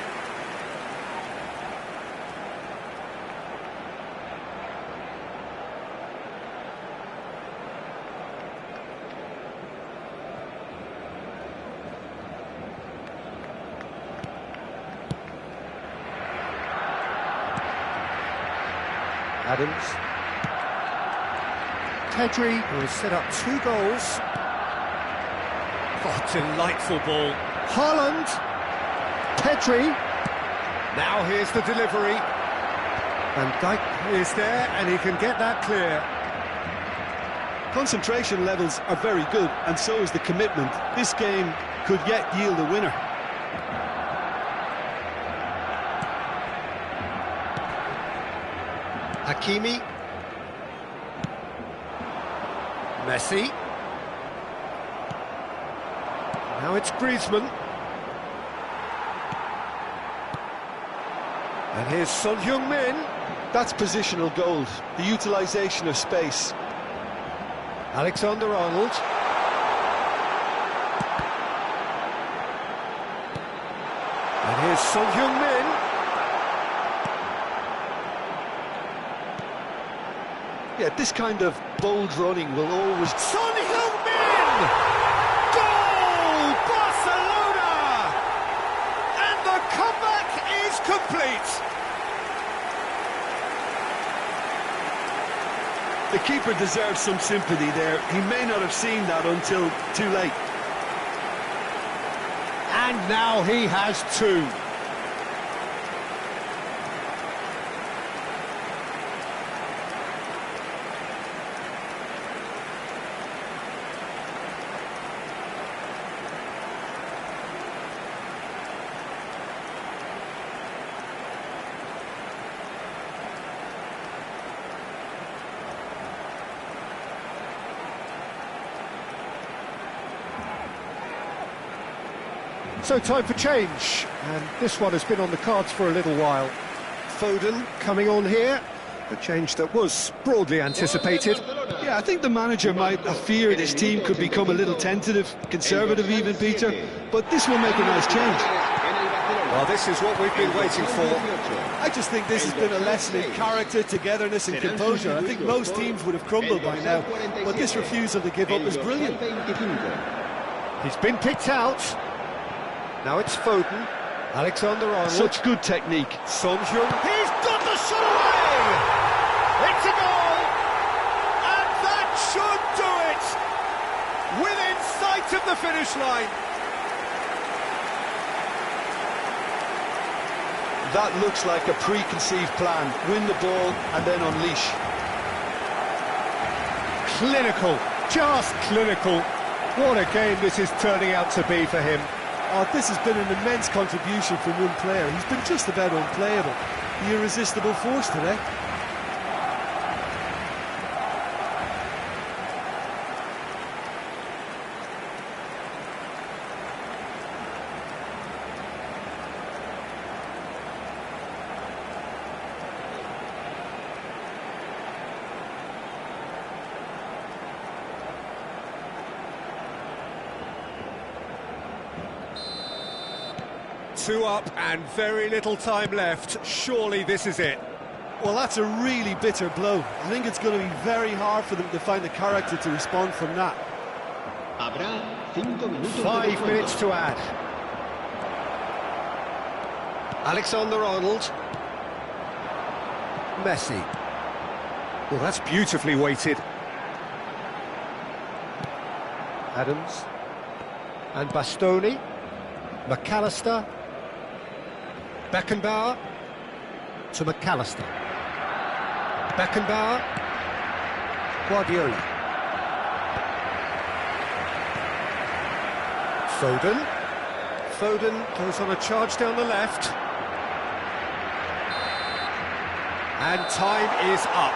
Adams. Pedri will set up 2 goals. Oh, delightful ball. Haaland. Pedri. Now here's the delivery. Van Dijk is there and he can get that clear. Concentration levels are very good, and so is the commitment. This game could yet yield a winner. Hakimi. Messi. Now it's Griezmann. And here's Son Heung-min. That's positional goals, the utilisation of space. Alexander-Arnold. And here's Son Heung-min. Yeah, this kind of bold running will always... Son Heung-min! Goal! Barcelona! And the comeback is complete! The keeper deserves some sympathy there. He may not have seen that until too late. And now he has 2. So time for change, and this one has been on the cards for a little while. Foden coming on here, a change that was broadly anticipated. Yeah, I think the manager might have feared his team could become a little tentative, conservative even, Peter, but this will make a nice change. Well, this is what we've been waiting for. I just think this has been a lesson in character, togetherness and composure. I think most teams would have crumbled by now, but this refusal to give up is brilliant. He's been picked out. Now it's Foden, Alexander-Arnold. Such good technique. Son Heung. He's got the shot away! It's a goal! And that should do it! Within sight of the finish line. That looks like a preconceived plan. Win the ball and then unleash. Clinical, just clinical. What a game this is turning out to be for him. Oh, this has been an immense contribution from one player. He's been just about unplayable. The irresistible force today. Two up and very little time left. Surely this is it. Well, that's a really bitter blow. I think it's going to be very hard for them to find the character to respond from that. 5 minutes to add. Alexander-Arnold. Messi. Well, that's beautifully weighted. Adams. And Bastoni. McAllister. Beckenbauer to McAllister. Beckenbauer. Guardiola. Foden. Foden goes on a charge down the left. And time is up.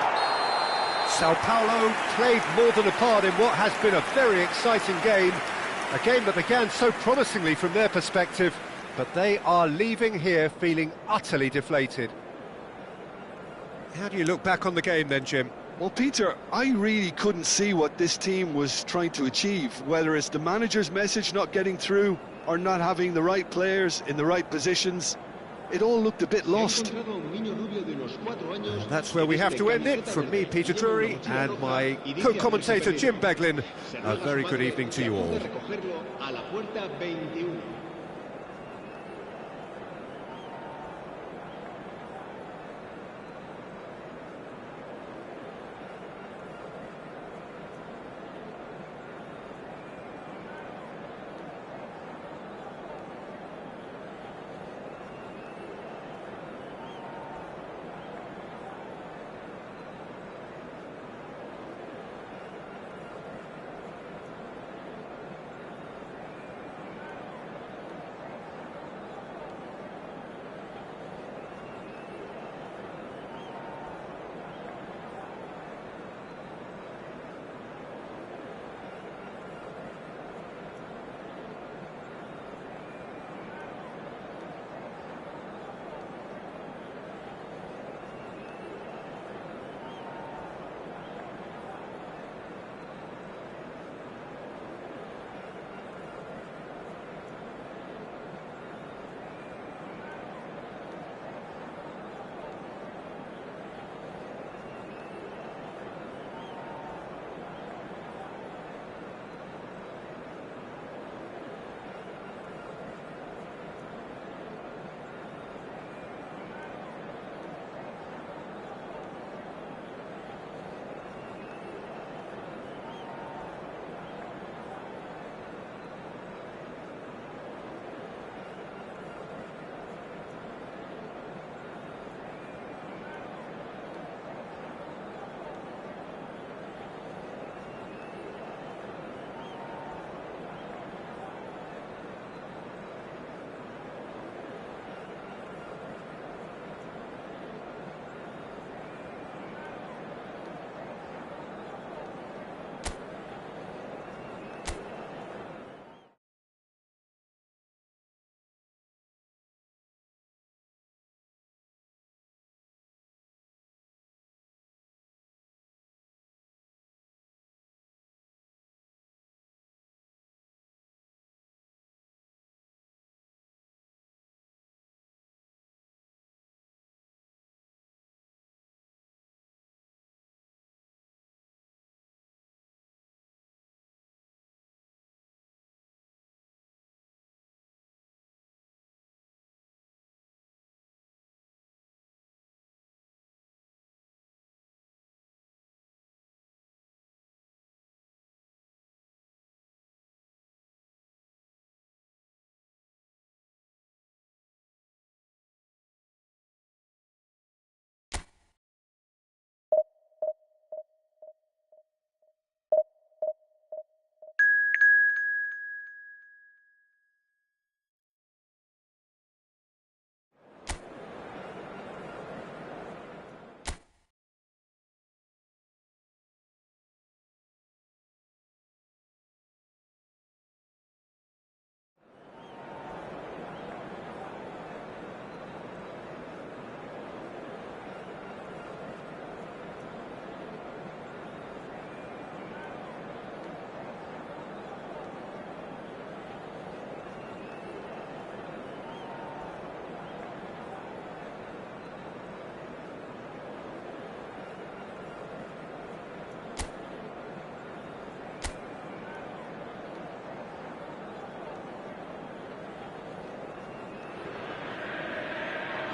Sao Paulo played more than a part in what has been a very exciting game. A game that began so promisingly from their perspective, but they are leaving here feeling utterly deflated. How do you look back on the game then, Jim? Well, Peter, I really couldn't see what this team was trying to achieve, whether it's the manager's message not getting through or not having the right players in the right positions. It all looked a bit lost. That's where we have to end it. From me, Peter Drury, and my co-commentator, Jim Beglin, a very good evening to you all.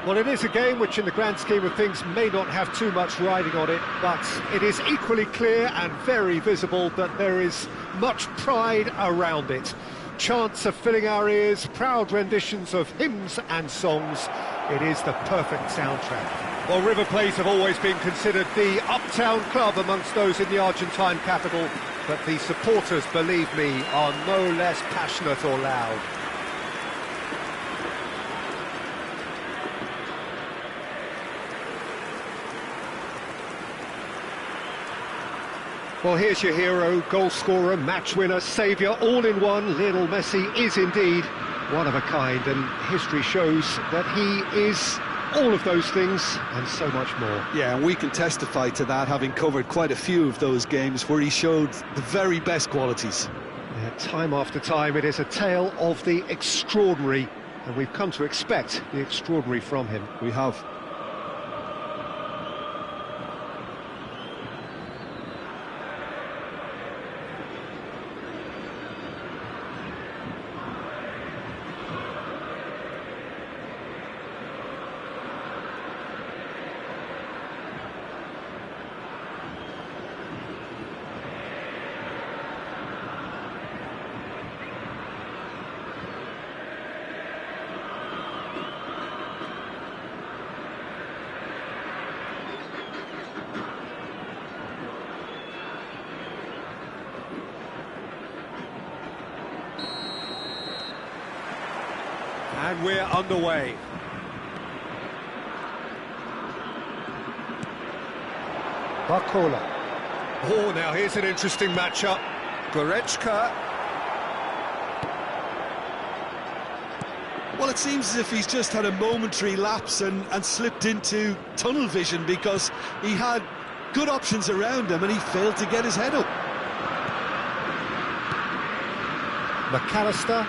Well, it is a game which in the grand scheme of things may not have too much riding on it, but it is equally clear and very visible that there is much pride around it. Chants are filling our ears, proud renditions of hymns and songs. It is the perfect soundtrack. Well, River Plate have always been considered the uptown club amongst those in the Argentine capital, but the supporters, believe me, are no less passionate or loud. Well, here's your hero, goal scorer, match winner, saviour, all in one. Lionel Messi is indeed one of a kind, and history shows that he is all of those things and so much more. Yeah, and we can testify to that, having covered quite a few of those games where he showed the very best qualities. Yeah, time after time, it is a tale of the extraordinary, and we've come to expect the extraordinary from him. We have. And we're underway. Barcola. Oh, now here's an interesting matchup. Goretzka. Well, it seems as if he's just had a momentary lapse and slipped into tunnel vision, because he had good options around him and he failed to get his head up. McAllister.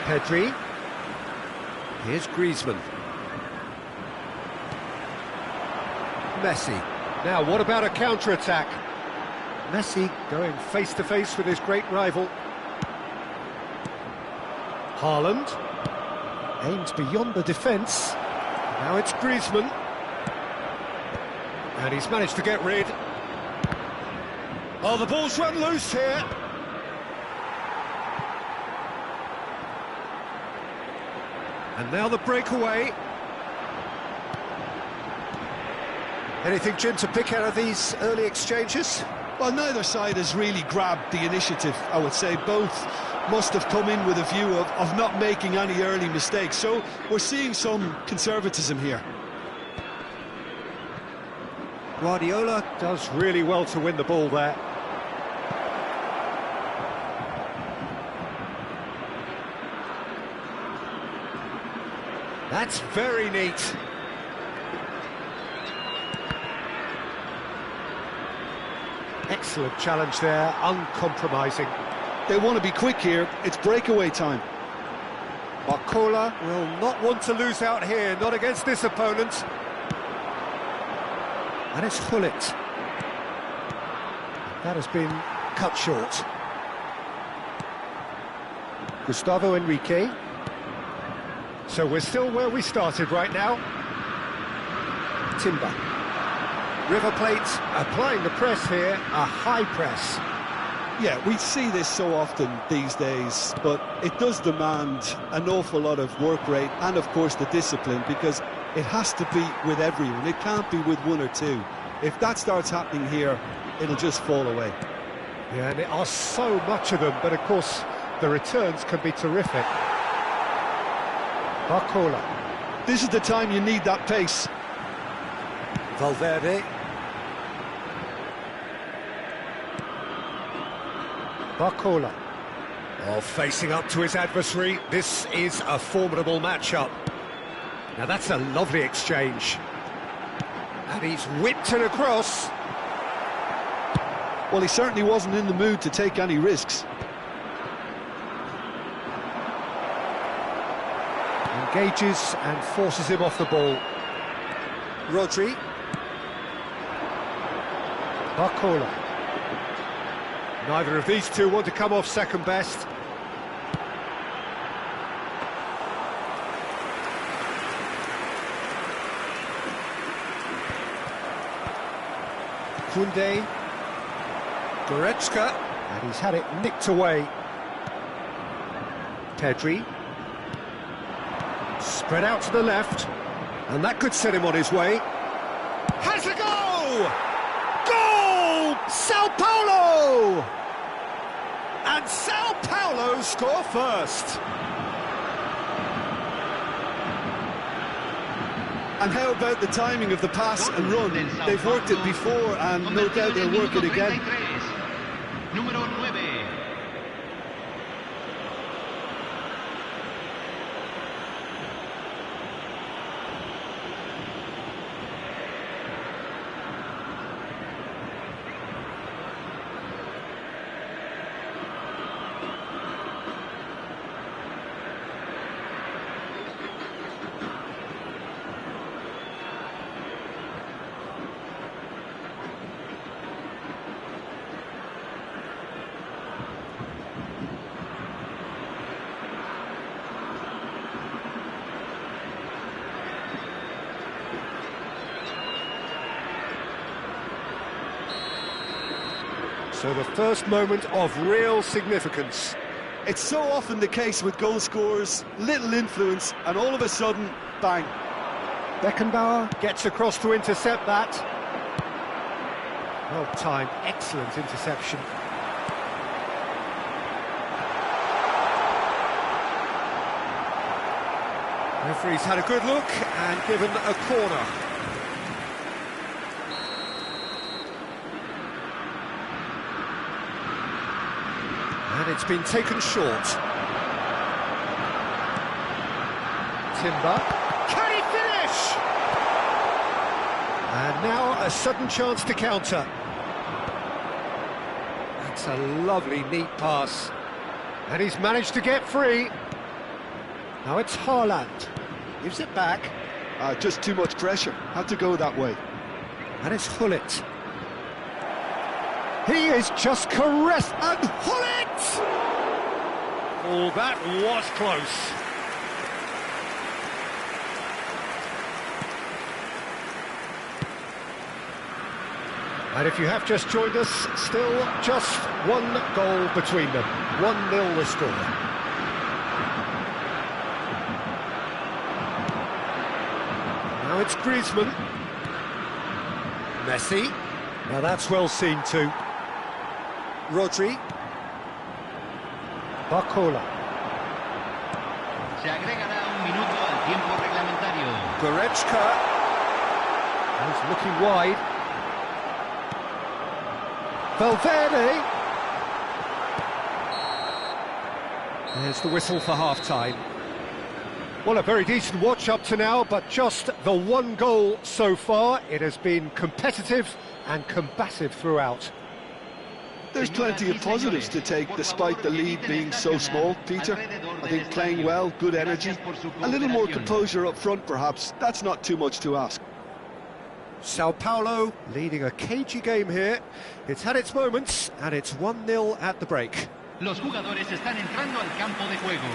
Pedri. Here's Griezmann. Messi. Now, what about a counter-attack? Messi going face-to-face with his great rival. Haaland. Aims beyond the defence. Now it's Griezmann. And he's managed to get rid. Oh, the ball's run loose here. And now the breakaway. Anything, Jim, to pick out of these early exchanges? Well, neither side has really grabbed the initiative, I would say. Both must have come in with a view of not making any early mistakes. So we're seeing some conservatism here. Guardiola does really well to win the ball there. That's very neat. Excellent challenge there, uncompromising. They want to be quick here. It's breakaway time. Barcola will not want to lose out here, not against this opponent. And it's Hullet. That has been cut short. Gustavo Enrique. So we're still where we started right now. Timber. River Plate applying the press here, a high press. Yeah, we see this so often these days, but it does demand an awful lot of work rate and, of course, the discipline, because it has to be with everyone. It can't be with one or two. If that starts happening here, it'll just fall away. Yeah, and there are so much of them, but of course the returns can be terrific. Barcola. This is the time you need that pace. Valverde. Barcola. Oh, facing up to his adversary. This is a formidable matchup. Now that's a lovely exchange. And he's whipped it across. Well, he certainly wasn't in the mood to take any risks. Engages and forces him off the ball. Rodri. Barcola. Neither of these two want to come off second best. Koundé. Goretzka. And he's had it nicked away. Pedri. Spread out to the left. And that could set him on his way. Has a goal! Goal! Sao Paulo! And Sao Paulo score first. And how about the timing of the pass and run? They've worked it before, and no doubt they'll work it again. Número 9. So the first moment of real significance. It's so often the case with goal scorers, little influence, and all of a sudden, bang. Beckenbauer gets across to intercept that. Well timed, excellent interception. Referee's had a good look and given a corner. And it's been taken short. Timber. Can he finish? And now a sudden chance to counter. That's a lovely, neat pass. And he's managed to get free. Now it's Haaland. Gives it back. Just too much pressure. Had to go that way. And it's Hullet. He is just caressed. And Hullet! Oh, that was close. And if you have just joined us, still just one goal between them. 1-0 the score. Now it's Griezmann. Messi. Now that's well seen too. Rodri. Barcola. Se agregará un minuto al tiempo reglamentario. Goretzka. He's looking wide. Valverde. There's the whistle for half-time. Well, a very decent watch up to now, but just the one goal so far. It has been competitive and combative throughout. There's plenty of positives to take despite the lead being so small, Peter. I think playing well, good energy, a little more composure up front perhaps. That's not too much to ask. Sao Paulo leading a cagey game here. It's had its moments and it's 1-0 at the break. Los jugadores están entrando al campo de juego.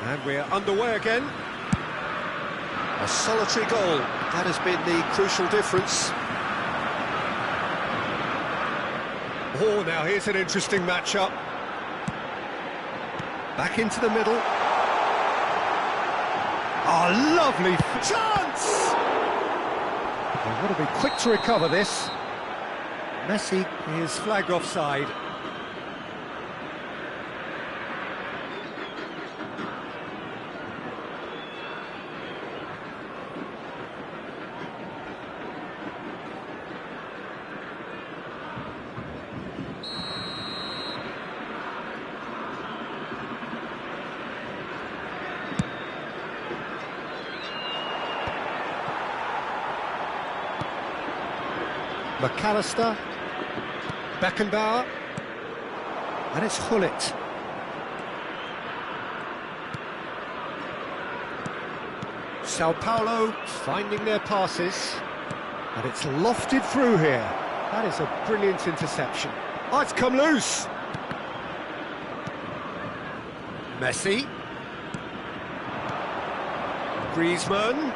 And we're underway again. A solitary goal. That has been the crucial difference. Oh, now here's an interesting matchup. Back into the middle. Oh, lovely chance! They've got to be quick to recover this. Messi is flagged offside. McAllister, Beckenbauer, and it's Hullet. Sao Paulo finding their passes, and it's lofted through here. That is a brilliant interception. Oh, it's come loose. Messi. Griezmann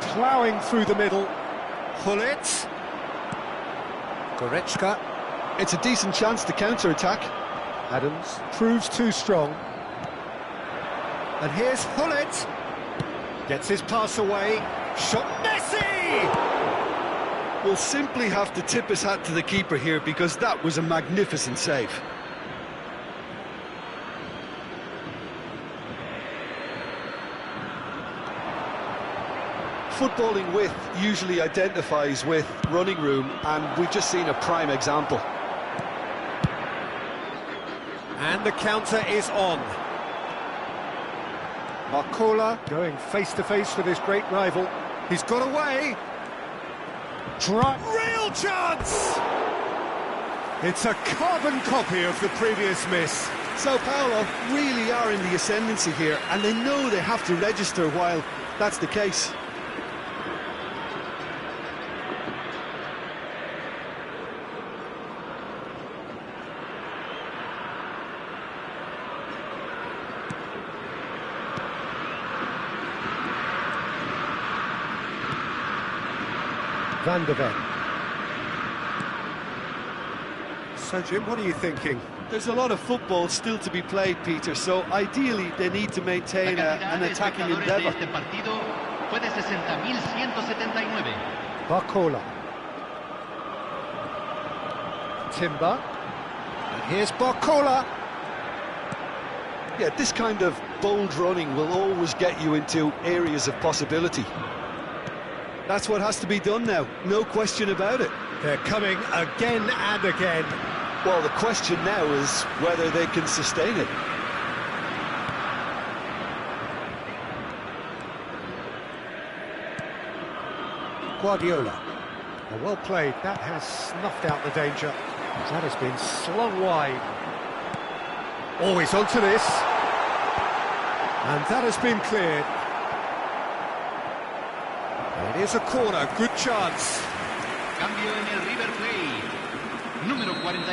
ploughing through the middle. Hullet. Goretzka. It's a decent chance to counter-attack. Adams proves too strong. And here's Hullet. Gets his pass away. Shot. Messi! We'll simply have to tip his hat to the keeper here because that was a magnificent save. Footballing width usually identifies with running room, and we've just seen a prime example. And the counter is on. Barcola going face-to-face with his great rival. He's got away. Real chance! It's a carbon copy of the previous miss. Sao Paulo really are in the ascendancy here, and they know they have to register while that's the case. Van der Ven. So, Jim, what are you thinking? There's a lot of football still to be played, Peter, so ideally they need to maintain an attacking endeavour. Barcola. Timber. And here's Barcola. Yeah, this kind of bold running will always get you into areas of possibility. That's what has to be done now, no question about it. They're coming again and again. Well, the question now is whether they can sustain it. Guardiola. Well played. That has snuffed out the danger. That has been slung wide. Always onto this. And that has been cleared. It is a corner, good chance.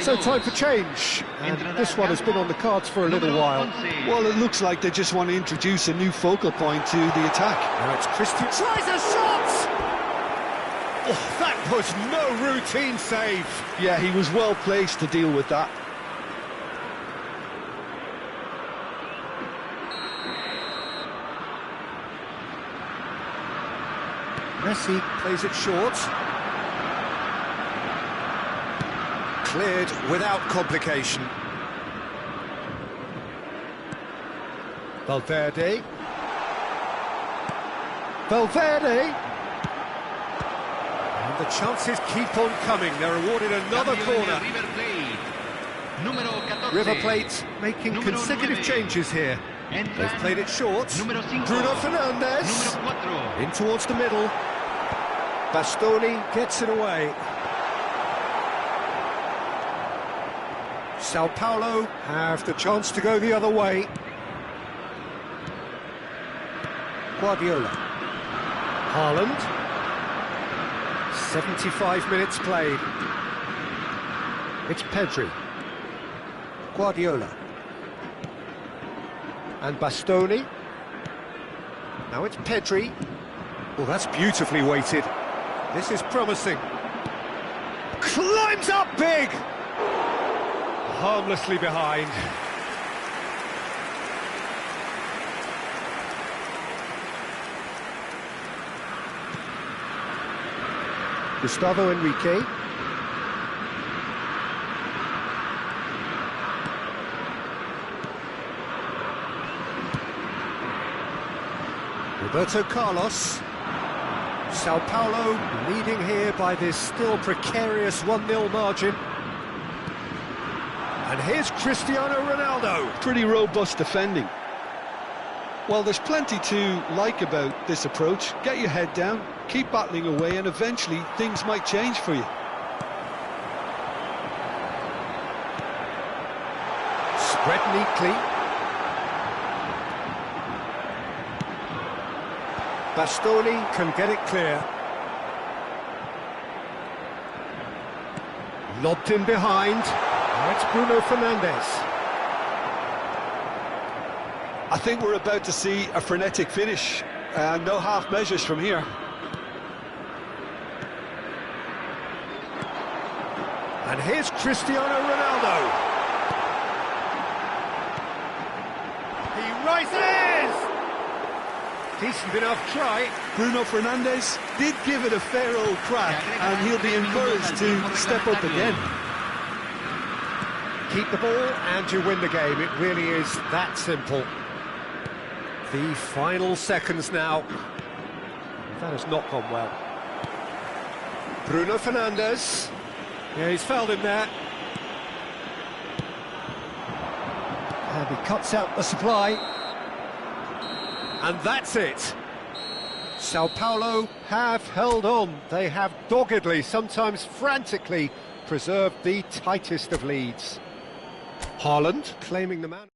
So time for change, and this one has been on the cards for a little while. Well, it looks like they just want to introduce a new focal point to the attack. Now it's Christian. Tries a shot! Oh, that was no routine save. Yeah, he was well placed to deal with that. Messi plays it short. Cleared without complication. Valverde. Valverde! And the chances keep on coming. They're awarded another corner. River Plate making consecutive changes here. They've played it short. Bruno Fernandes. In towards the middle. Bastoni gets it away. Sao Paulo have the chance to go the other way. Guardiola. Haaland. 75 minutes played. It's Pedri. Guardiola. And Bastoni. Now it's Pedri. Oh, that's beautifully weighted. This is promising. Climbs up big! Harmlessly behind. Gustavo Enrique. Roberto Carlos. Sao Paulo leading here by this still precarious 1-0 margin. And here's Cristiano Ronaldo. Pretty robust defending. Well, there's plenty to like about this approach. Get your head down, keep battling away, and eventually things might change for you. Spread neatly. Bastoni can get it clear. Lobbed in behind. Now it's Bruno Fernandes. I think we're about to see a frenetic finish. No half measures from here. And here's Cristiano Ronaldo. He rises! Decent enough try. Bruno Fernandes did give it a fair old crack, and he'll be encouraged to step up again. Keep the ball and you win the game. It really is that simple. The final seconds now. That has not gone well. Bruno Fernandes. Yeah, he's fouled him there. And he cuts out the supply. And that's it. Sao Paulo have held on. They have doggedly, sometimes frantically, preserved the tightest of leads. Haaland claiming the man.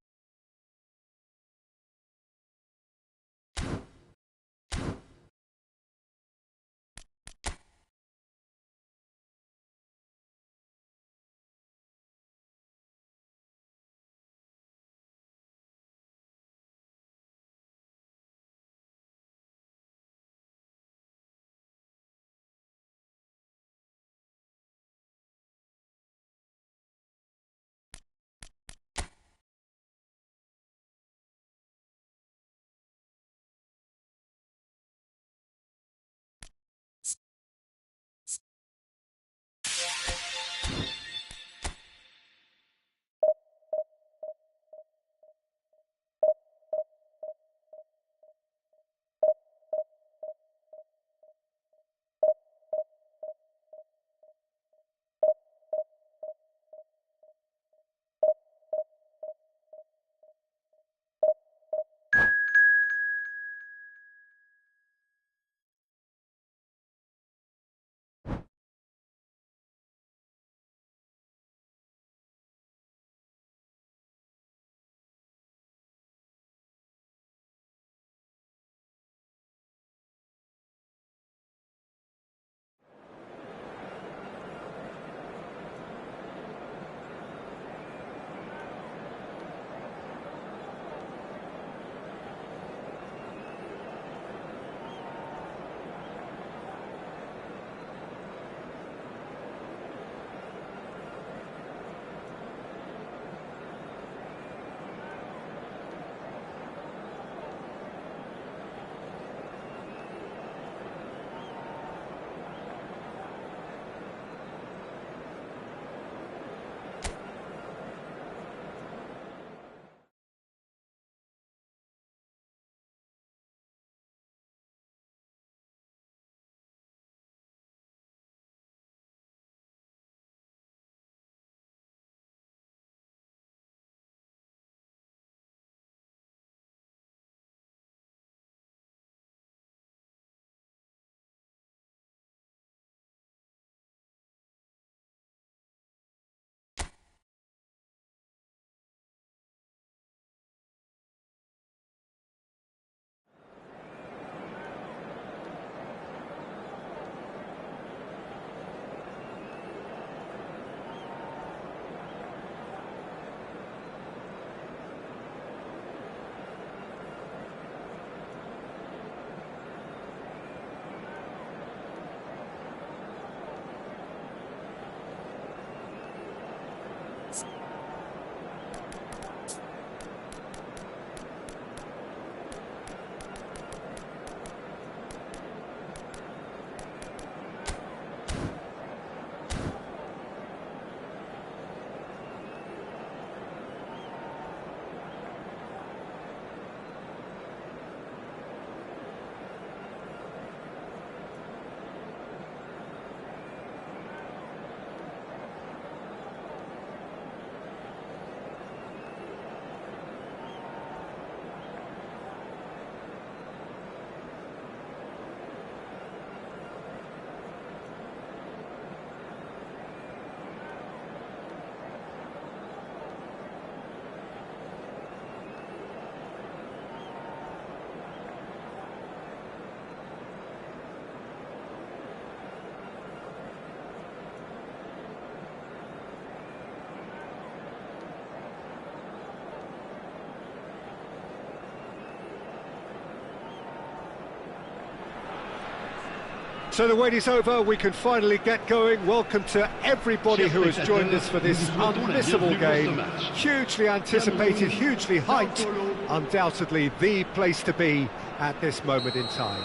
So the wait is over, we can finally get going. Welcome to everybody who has joined us for this unmissable game. Hugely anticipated, hugely hyped, undoubtedly the place to be at this moment in time.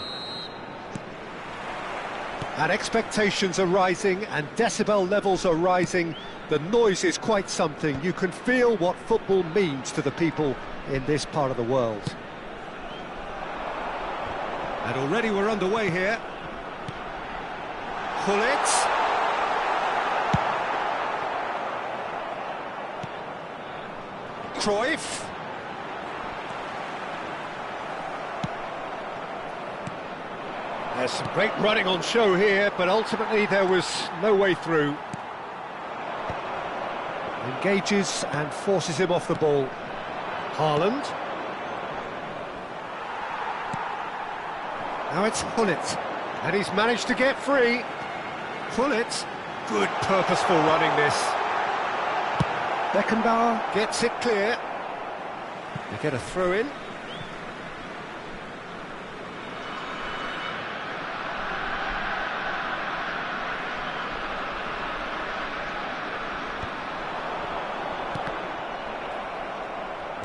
And expectations are rising and decibel levels are rising. The noise is quite something. You can feel what football means to the people in this part of the world. And already we're underway here. Gullit. Cruyff. There's some great running on show here, but ultimately there was no way through. Engages and forces him off the ball. Haaland. Now it's Gullit, and he's managed to get free. Gullit, good purposeful running this. Beckenbauer gets it clear. They get a throw in.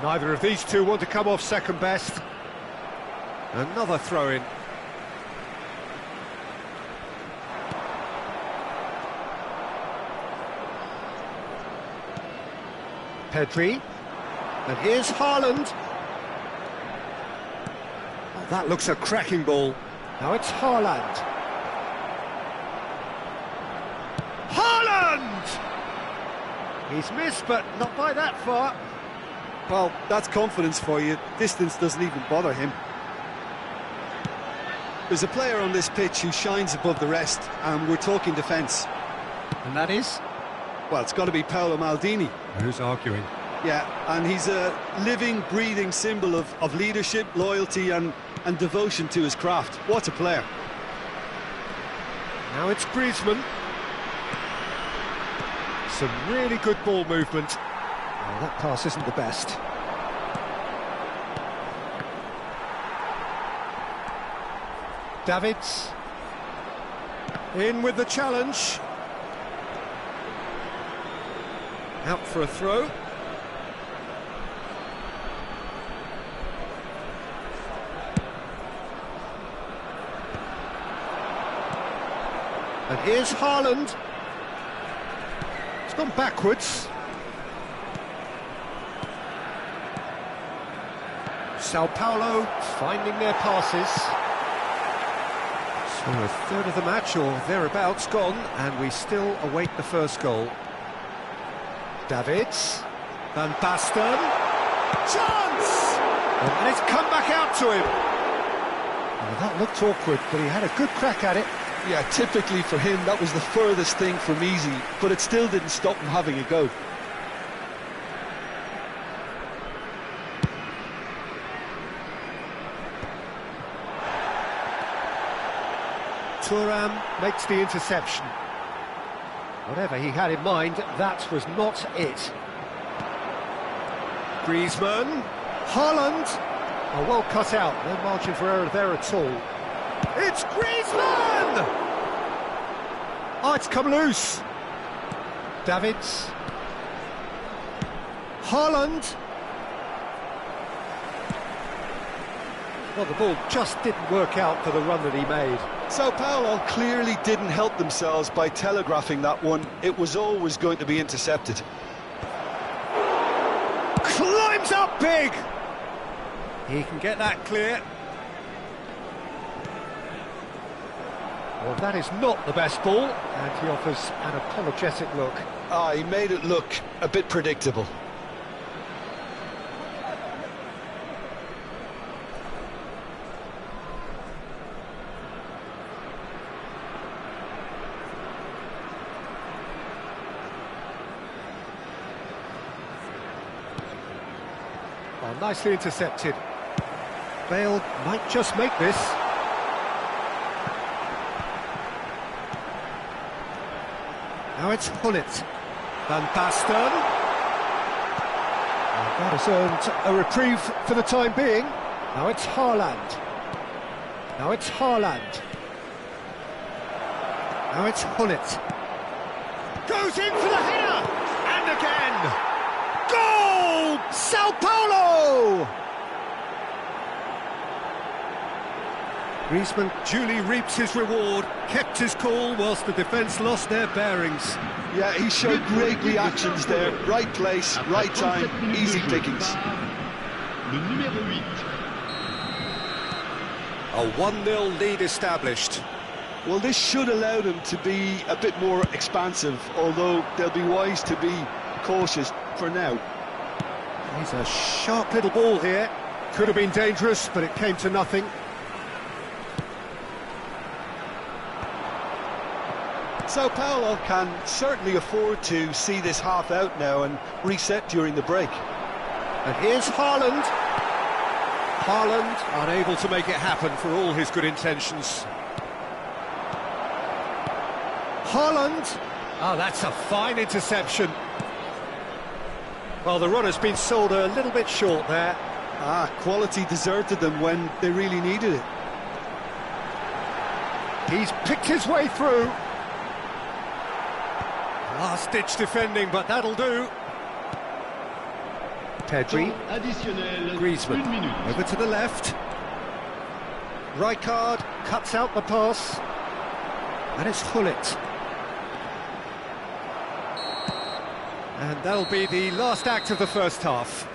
Neither of these two want to come off second best. Another throw in. Pedri, and here's Haaland. Oh, that looks a cracking ball. Now it's Haaland. Haaland! He's missed, but not by that far. Well, that's confidence for you. Distance doesn't even bother him. There's a player on this pitch who shines above the rest, and we're talking defence. And that is? Well, it's got to be Paolo Maldini. Who's arguing? Yeah, and he's a living, breathing symbol of leadership, loyalty and devotion to his craft. What a player. Now it's Griezmann. Some really good ball movement. Oh, that pass isn't the best. Davids. In with the challenge. Out for a throw. And here's Haaland. It's gone backwards. Sao Paulo finding their passes. So a third of the match or thereabouts gone, and we still await the first goal. Davids, Van Basten, chance! And it's come back out to him. Well, that looked awkward, but he had a good crack at it. Yeah, typically for him, that was the furthest thing from easy, but it still didn't stop him having a go. Thuram makes the interception. Whatever he had in mind, that was not it. Griezmann, Haaland. Oh, well cut out, no margin for error there at all. It's Griezmann! Oh, it's come loose. Davids. Haaland. Well, the ball just didn't work out for the run that he made. Sao Paulo clearly didn't help themselves by telegraphing that one. It was always going to be intercepted. Climbs up big! He can get that clear. Well, that is not the best ball, and he offers an apologetic look. He made it look a bit predictable. Well, nicely intercepted. Bale might just make this. Now it's Gullit. Van Basten. That has earned a reprieve for the time being. Now it's Haaland. Now it's Haaland. Now it's Hullet. Goes in for the header! And again! Goal! Sao Paulo! Griezmann duly reaps his reward, kept his cool whilst the defence lost their bearings. Yeah, he showed great reactions there. Right place, right time, easy pickings. Le numéro 8. A 1-0 lead established. Well, this should allow them to be a bit more expansive, although they'll be wise to be cautious for now. He's a sharp little ball here. Could have been dangerous, but it came to nothing. Sao Paulo can certainly afford to see this half out now and reset during the break. And here's Haaland. Haaland unable to make it happen for all his good intentions. Haaland. Oh, that's a fine interception. Well, the run has been sold a little bit short there. Quality deserted them when they really needed it. He's picked his way through. Last-ditch defending, but that'll do. Pedri. Additionnel. Griezmann. 1 minute. Over to the left. Rijkaard cuts out the pass. And it's Hullet. And that'll be the last act of the first half.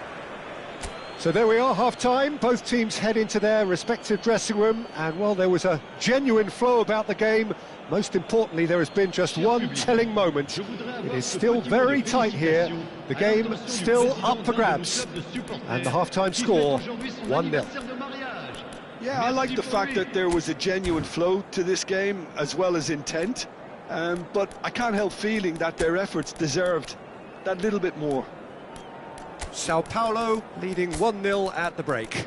So there we are, half-time. Both teams head into their respective dressing room, and while there was a genuine flow about the game, most importantly, there has been just one telling moment. It is still very tight here. The game still up for grabs. And the half-time score, 1-0. Yeah, I like the fact that there was a genuine flow to this game, as well as intent. But I can't help feeling that their efforts deserved that little bit more. Sao Paulo leading 1-0 at the break.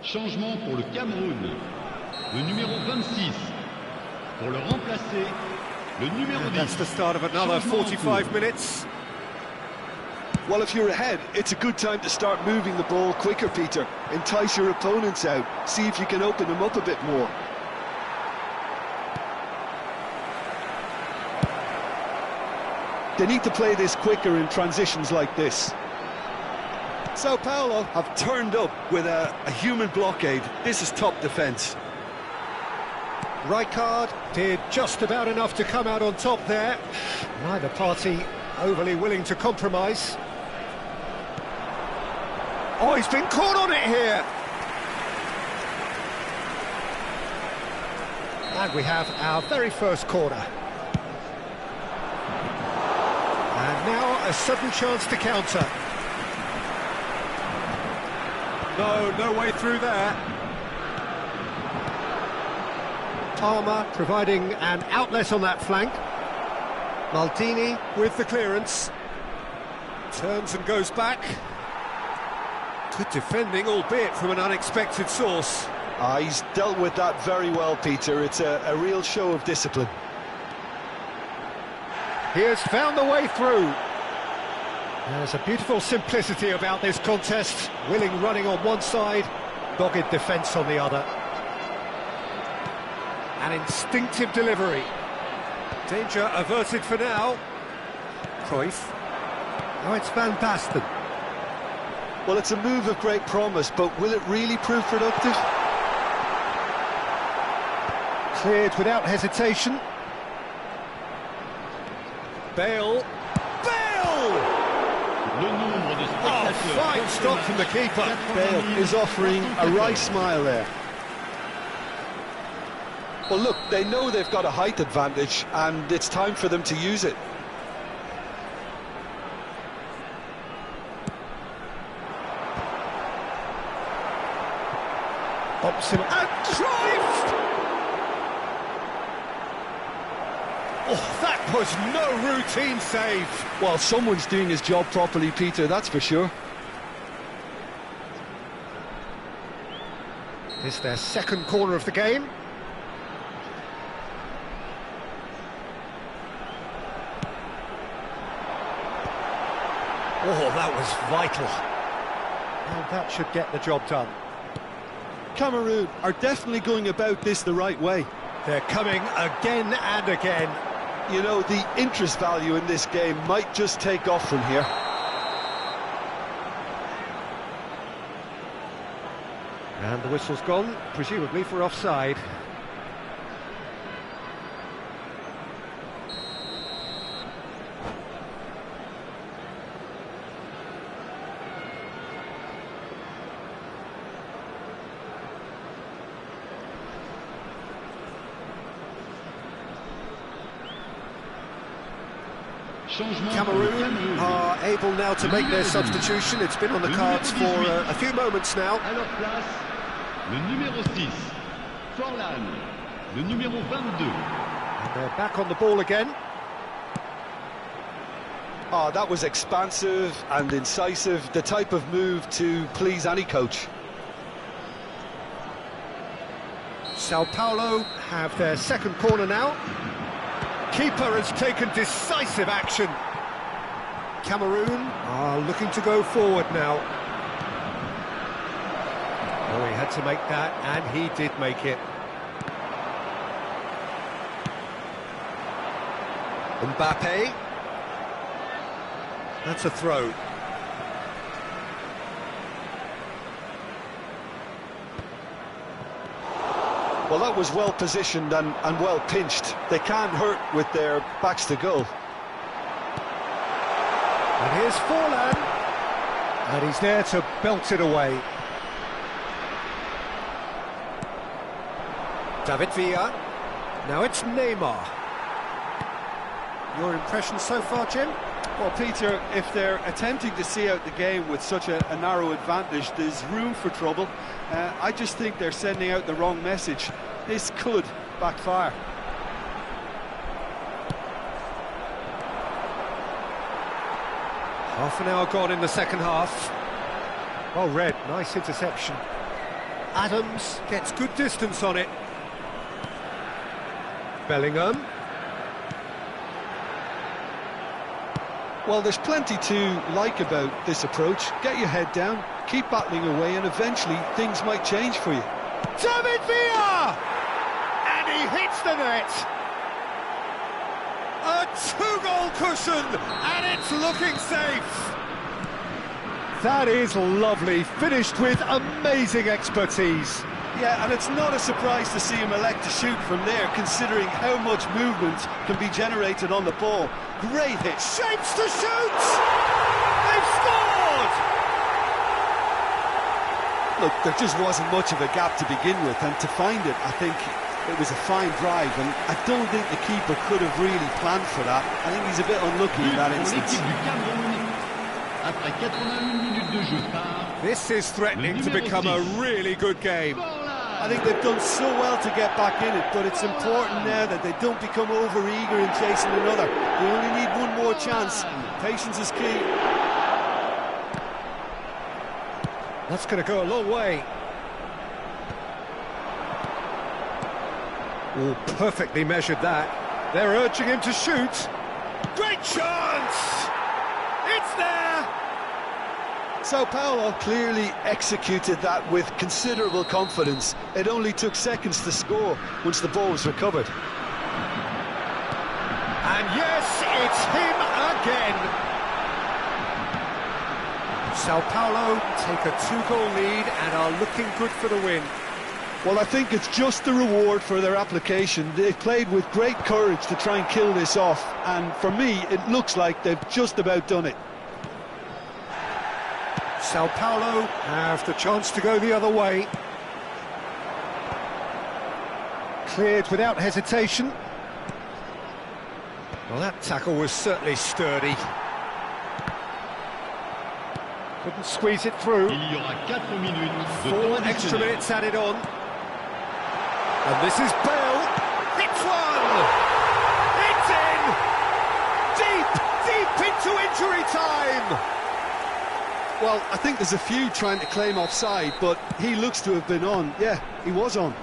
Changement pour le Cameroun. Le numéro 26. Pour le remplacer, le numéro 10. That's the start of another 45 minutes. Well, if you're ahead, it's a good time to start moving the ball quicker, Peter. Entice your opponents out. See if you can open them up a bit more. They need to play this quicker in transitions like this. Sao Paulo have turned up with a human blockade. This is top defence. Rijkaard did just about enough to come out on top there. Neither party overly willing to compromise. Oh, he's been caught on it here. And we have our very first corner. And now a sudden chance to counter. No way through there. Palmer providing an outlet on that flank. Maldini with the clearance. Turns and goes back. Good defending, albeit from an unexpected source. He's dealt with that very well, Peter. It's a real show of discipline. He has found the way through. There's a beautiful simplicity about this contest. Willing running on one side, dogged defence on the other. An instinctive delivery. Danger averted for now. Cruyff. Now it's Van Basten. Well, it's a move of great promise, but will it really prove productive? Cleared without hesitation. Bale. Bale! Oh, fine stop from the keeper. Bale is offering a wry smile there. Well, look, they know they've got a height advantage, and it's time for them to use it. Pops him and Cruyff! Oh, that was no routine save. Well, someone's doing his job properly, Peter, that's for sure. It's their second corner of the game. Oh, that was vital. And that should get the job done. Cameroon are definitely going about this the right way. They're coming again and again. You know, the interest value in this game might just take off from here. And the whistle's gone, presumably for offside. Cameroon are able now to make their substitution. It's been on the cards for a few moments now. À leur place, le numéro 6, Forlan, le numéro 22. And they're back on the ball again. Oh, that was expansive and incisive, the type of move to please any coach. Sao Paulo have their second corner now. Keeper has taken decisive action. Cameroon are looking to go forward now. Oh, he had to make that, and he did make it. Mbappe. That's a throw. Well, that was well positioned and well pinched. They can't hurt with their backs to goal. And here's Forlan. And he's there to belt it away. David Villa. Now it's Neymar. Your impression so far, Jim? Well, Peter, if they're attempting to see out the game with such a narrow advantage, there's room for trouble. I just think they're sending out the wrong message. This could backfire. Half an hour gone in the second half. Well read, nice interception. Adams gets good distance on it. Bellingham. Well, there's plenty to like about this approach. Get your head down, keep battling away, and eventually things might change for you. David Villa! And he hits the net! A two-goal cushion, and it's looking safe! That is lovely, finished with amazing expertise. Yeah, and it's not a surprise to see him elect to shoot from there, considering how much movement can be generated on the ball. Great hit. Shapes to shoot! They've scored! Look, there just wasn't much of a gap to begin with, and to find it, I think it was a fine drive, and I don't think the keeper could have really planned for that. I think he's a bit unlucky in that instance. This is threatening to become a really good game. I think they've done so well to get back in it, but it's important now that they don't become over-eager in chasing another. They only need one more chance. Patience is key. That's going to go a long way. Oh, perfectly measured that. They're urging him to shoot. Great chance! It's there! Sao Paulo clearly executed that with considerable confidence. It only took seconds to score once the ball was recovered. And yes, it's him again! Sao Paulo take a two-goal lead and are looking good for the win. Well, I think it's just the reward for their application. They've played with great courage to try and kill this off, and for me, it looks like they've just about done it. Sao Paulo have the chance to go the other way. Cleared without hesitation. Well, that tackle was certainly sturdy. Couldn't squeeze it through. Il y aura 4 minutes de 4 temps extra additionnel. minutes added on. And this is Bale. Hits one! It's in! Deep into injury time! Well, I think there's a few trying to claim offside, but he looks to have been on. Yeah, he was on.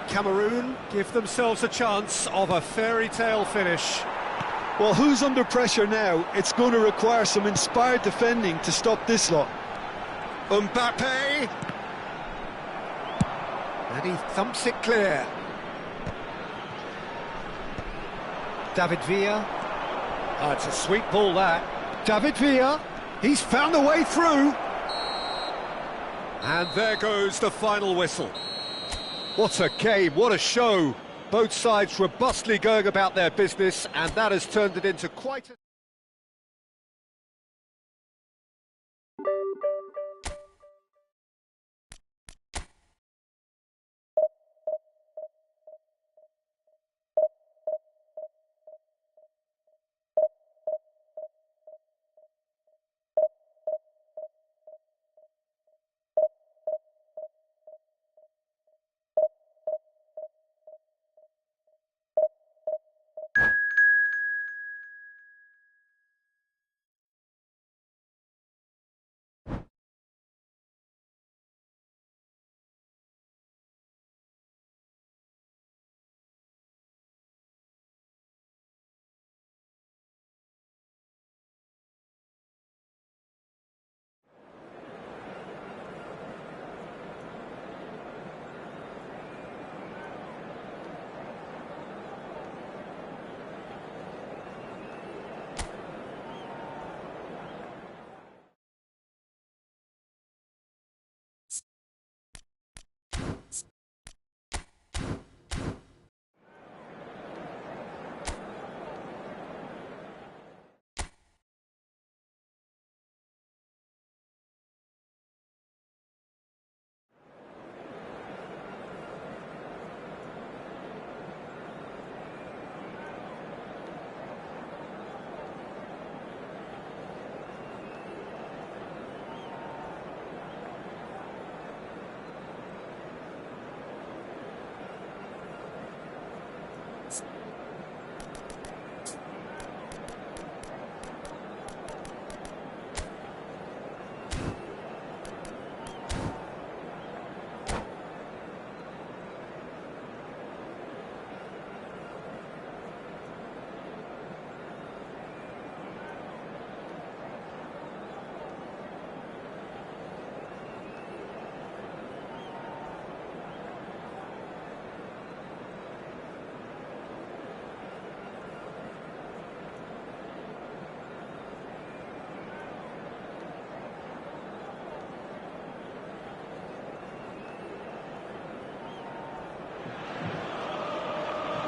Cameroon give themselves a chance of a fairy tale finish. Well, who's under pressure now? It's going to require some inspired defending to stop this lot. Mbappe! And he thumps it clear. David Villa. Oh, it's a sweet ball, that. David Villa, he's found a way through. And there goes the final whistle. What a game, what a show. Both sides robustly going about their business, and that has turned it into quite a...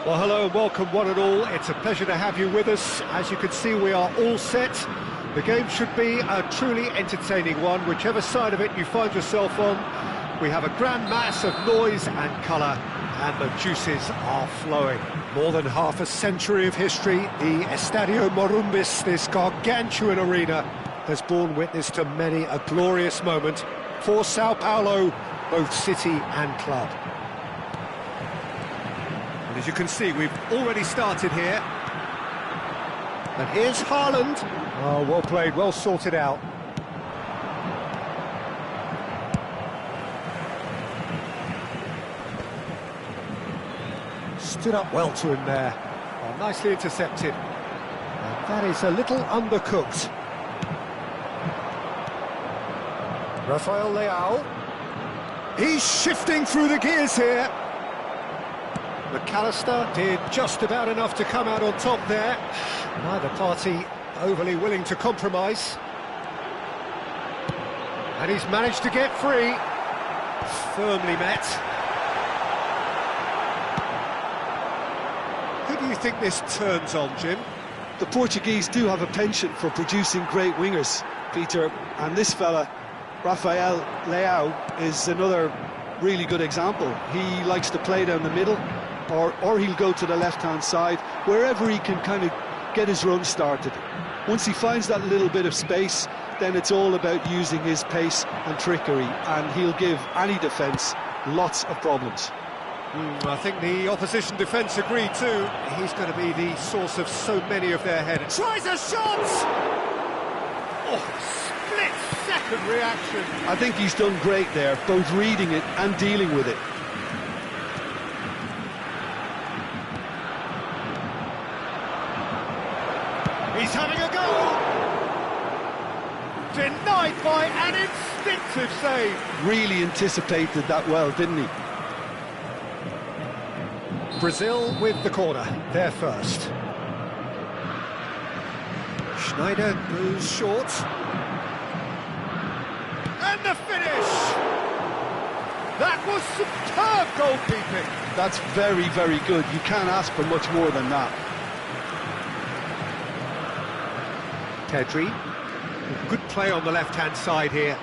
Well, hello and welcome one and all. It's a pleasure to have you with us. As you can see, we are all set. The game should be a truly entertaining one, whichever side of it you find yourself on. We have a grand mass of noise and colour, and the juices are flowing. More than half a century of history, the Estadio Morumbis, this gargantuan arena, has borne witness to many a glorious moment for Sao Paulo, both city and club. As you can see, we've already started here. And here's Haaland. Oh, well played, well sorted out. Stood up well to him there. Oh, nicely intercepted. And that is a little undercooked. Rafael Leao. He's shifting through the gears here. McAllister did just about enough to come out on top there. Neither party overly willing to compromise. And he's managed to get free. Firmly met. Who do you think this turns on, Jim? The Portuguese do have a penchant for producing great wingers, Peter, and this fella, Rafael Leao, is another really good example. He likes to play down the middle, or he'll go to the left-hand side, wherever he can kind of get his run started. Once he finds that little bit of space, then it's all about using his pace and trickery, and he'll give any defence lots of problems. I think the opposition defence agree too. He's going to be the source of so many of their headers. Tries a shot! Split-second reaction. I think he's done great there, both reading it and dealing with it. He's having a go! Denied by an instinctive save. Really anticipated that well, didn't he? Brazil with the corner, they're first. Schneider goes short. And the finish! That was superb goalkeeping. That's very, very good. You can't ask for much more than that. Pedri, good play on the left-hand side here.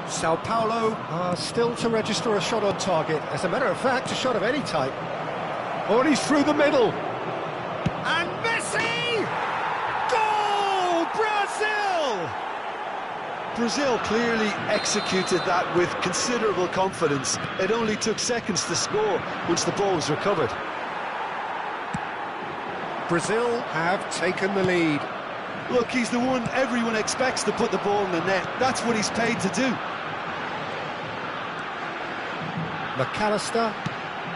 Sao Paulo are still to register a shot on target. As a matter of fact, a shot of any type. Oh, and he's through the middle. And Messi! Goal! Brazil! Brazil clearly executed that with considerable confidence. It only took seconds to score once the ball was recovered. Brazil have taken the lead. Look, he's the one everyone expects to put the ball in the net. That's what he's paid to do. McAllister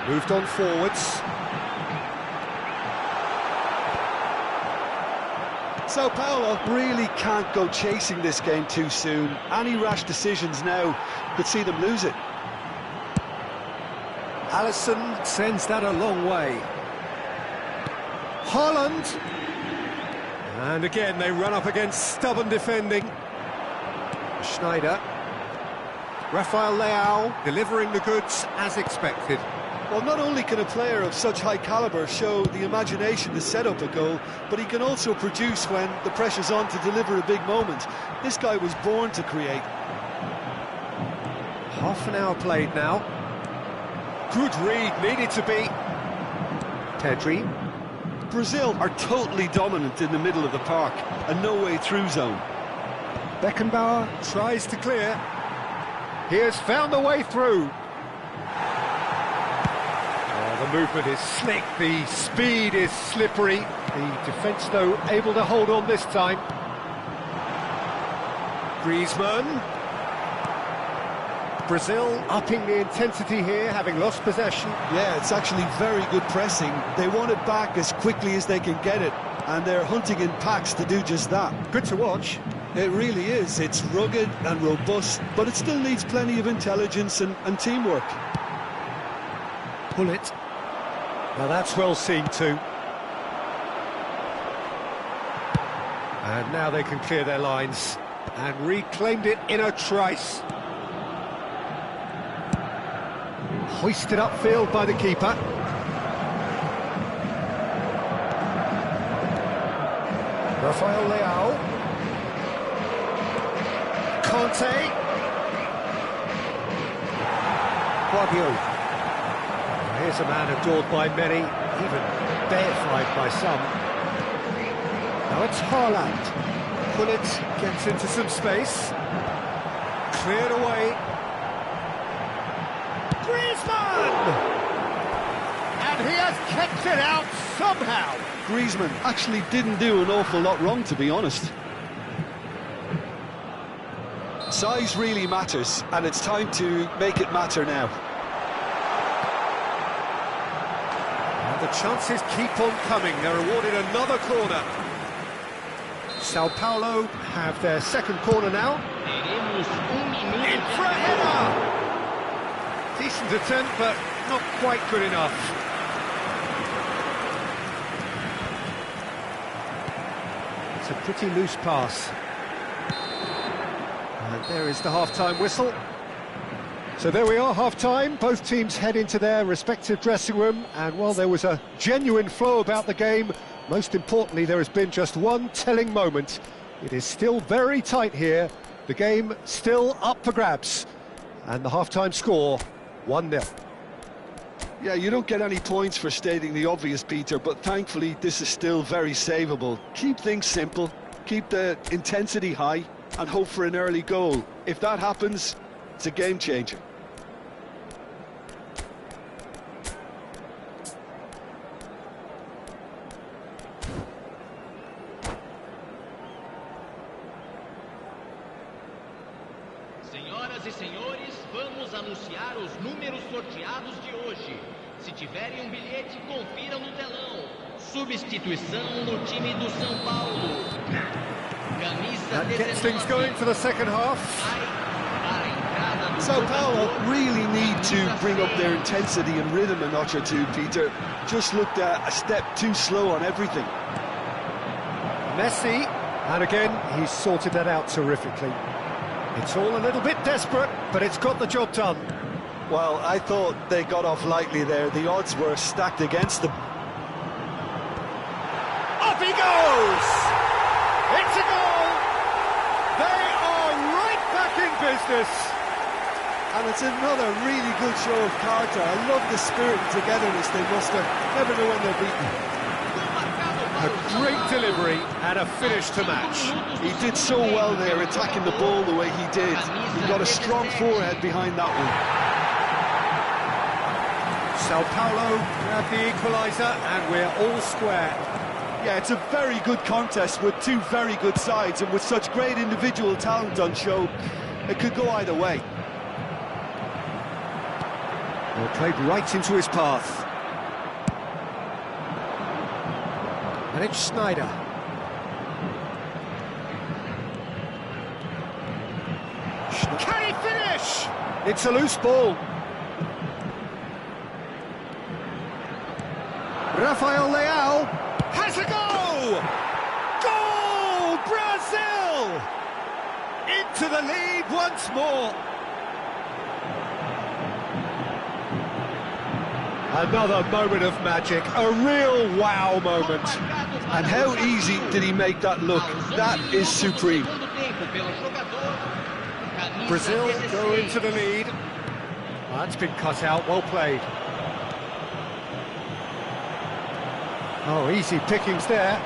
moved on forwards. Sao Paulo really can't go chasing this game too soon. Any rash decisions now could see them lose it. Alisson sends that a long way. Haaland. And again, they run up against stubborn defending. Schneider. Rafael Leao delivering the goods as expected. Well, not only can a player of such high calibre show the imagination to set up a goal, but he can also produce when the pressure's on to deliver a big moment. This guy was born to create. Half an hour played now. Good read, needed to be. Pedri. Brazil are totally dominant in the middle of the park, a no-way-through zone. Beckenbauer tries to clear. He has found the way through. Oh, the movement is slick, the speed is slippery. The defence, though, able to hold on this time. Griezmann. Brazil upping the intensity here, having lost possession. Yeah, it's actually very good pressing. They want it back as quickly as they can get it, and they're hunting in packs to do just that. Good to watch. It really is. It's rugged and robust, but it still needs plenty of intelligence and teamwork. Pull it. Now that's well seen too. And now they can clear their lines. And reclaimed it in a trice. Hoisted upfield by the keeper. Rafael Leao. Conte. Guardiola. Here's a man adored by many, even deified by some. Now it's Haaland. Gullit gets into some space. Cleared away. Griezmann! And he has kept it out somehow. Griezmann actually didn't do an awful lot wrong, to be honest. Size really matters, and it's time to make it matter now. And the chances keep on coming. They're awarded another corner. Sao Paulo have their second corner now. In for a header! Decent attempt, but not quite good enough. It's a pretty loose pass. And there is the half-time whistle. So there we are, half-time. Both teams head into their respective dressing room, and while there was a genuine flow about the game, most importantly, there has been just one telling moment. It is still very tight here. The game still up for grabs. And the half-time score, 1-0. Yeah, you don't get any points for stating the obvious, Peter, but thankfully this is still very savable. Keep things simple, keep the intensity high, and hope for an early goal. If that happens, it's a game changer. Senhoras e senhores, vamos anunciar os números sorteados de hoje. Se tiverem um bilhete, confiram no telão. Substituição no time do São Paulo. Camisa That gets 19. things going for the second half. Sao Paulo really need to bring up their intensity and rhythm a notch or two, Peter. Just looked a step too slow on everything. Messi, and again, he's sorted that out terrifically. It's all a little bit desperate, but it's got the job done. Well, I thought they got off lightly there. The odds were stacked against them. Up he goes! It's a goal! They are right back in business. And it's another really good show of character. I love the spirit and togetherness they muster. Never know when they're beaten. A great delivery and a finish to match. He did so well there, attacking the ball the way he did. He got a strong forehead behind that one. Sao Paulo grab the equaliser and we're all square. Yeah, it's a very good contest with two very good sides, and with such great individual talent on show, it could go either way. Well, played right into his path. And it's Snyder. Can he finish? It's a loose ball. Rafael Leao has a goal! Goal! Brazil! Into the lead once more. Another moment of magic, a real wow moment. And how easy did he make that look? That is supreme. Brazil go into the lead. That's been cut out, well played. Oh, easy pickings there.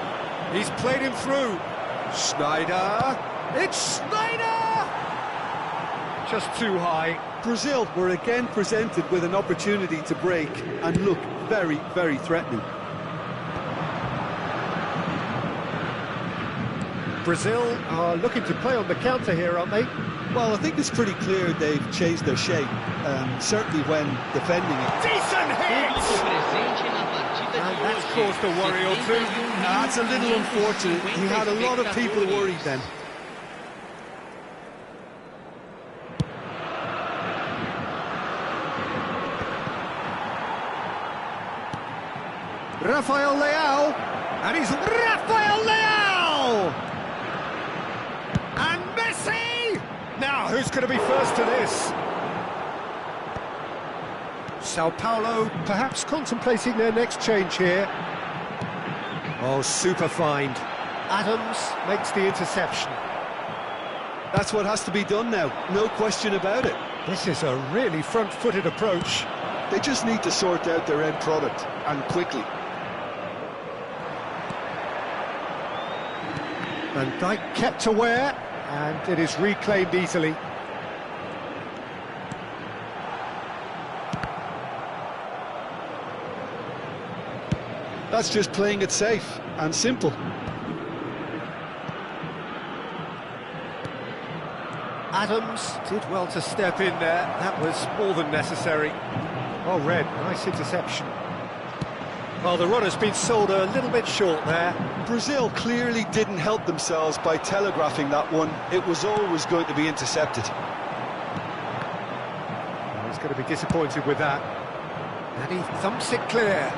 He's played him through. Snyder. It's Snyder! Just too high. Brazil were again presented with an opportunity to break and look very, very threatening. Brazil are looking to play on the counter here, aren't they? Well, I think it's pretty clear they've changed their shape, certainly when defending it. Decent hit! And that's caused a worry or two. That's a little unfortunate. He had a lot of people worried then. Rafael Leao, and he's Rafael Leao! And Messi! Now, who's going to be first to this? Sao Paulo perhaps contemplating their next change here. Oh, super find. Adams makes the interception. That's what has to be done now, no question about it. This is a really front-footed approach. They just need to sort out their end product, and quickly. Van Dijk kept aware, and it is reclaimed easily. That's just playing it safe and simple. Adams did well to step in there. That was more than necessary. Oh, Red, nice interception. Well, the runner's been sold a little bit short there. Brazil clearly didn't help themselves by telegraphing that one. It was always going to be intercepted. Well, he's going to be disappointed with that. And he thumps it clear.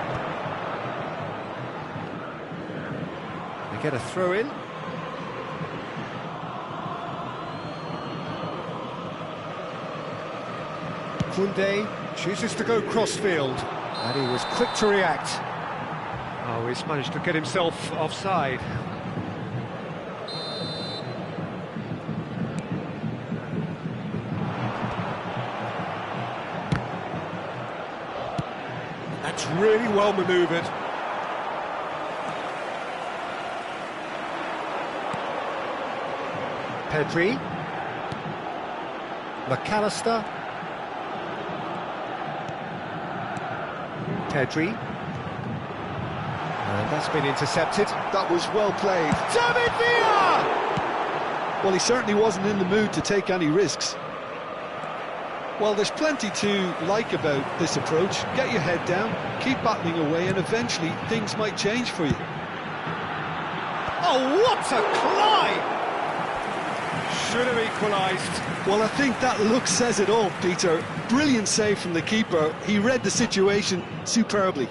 They get a throw in. Koundé chooses to go crossfield, and he was quick to react. Oh, he's managed to get himself offside. That's really well manoeuvred. Pedri. McAllister. Pedri. And that's been intercepted. That was well played. David Villa! Well, he certainly wasn't in the mood to take any risks. Well, there's plenty to like about this approach. Get your head down, keep battling away, and eventually things might change for you. Oh, what a climb! Should have equalised. Well, I think that look says it all, Peter. Brilliant save from the keeper. He read the situation superbly.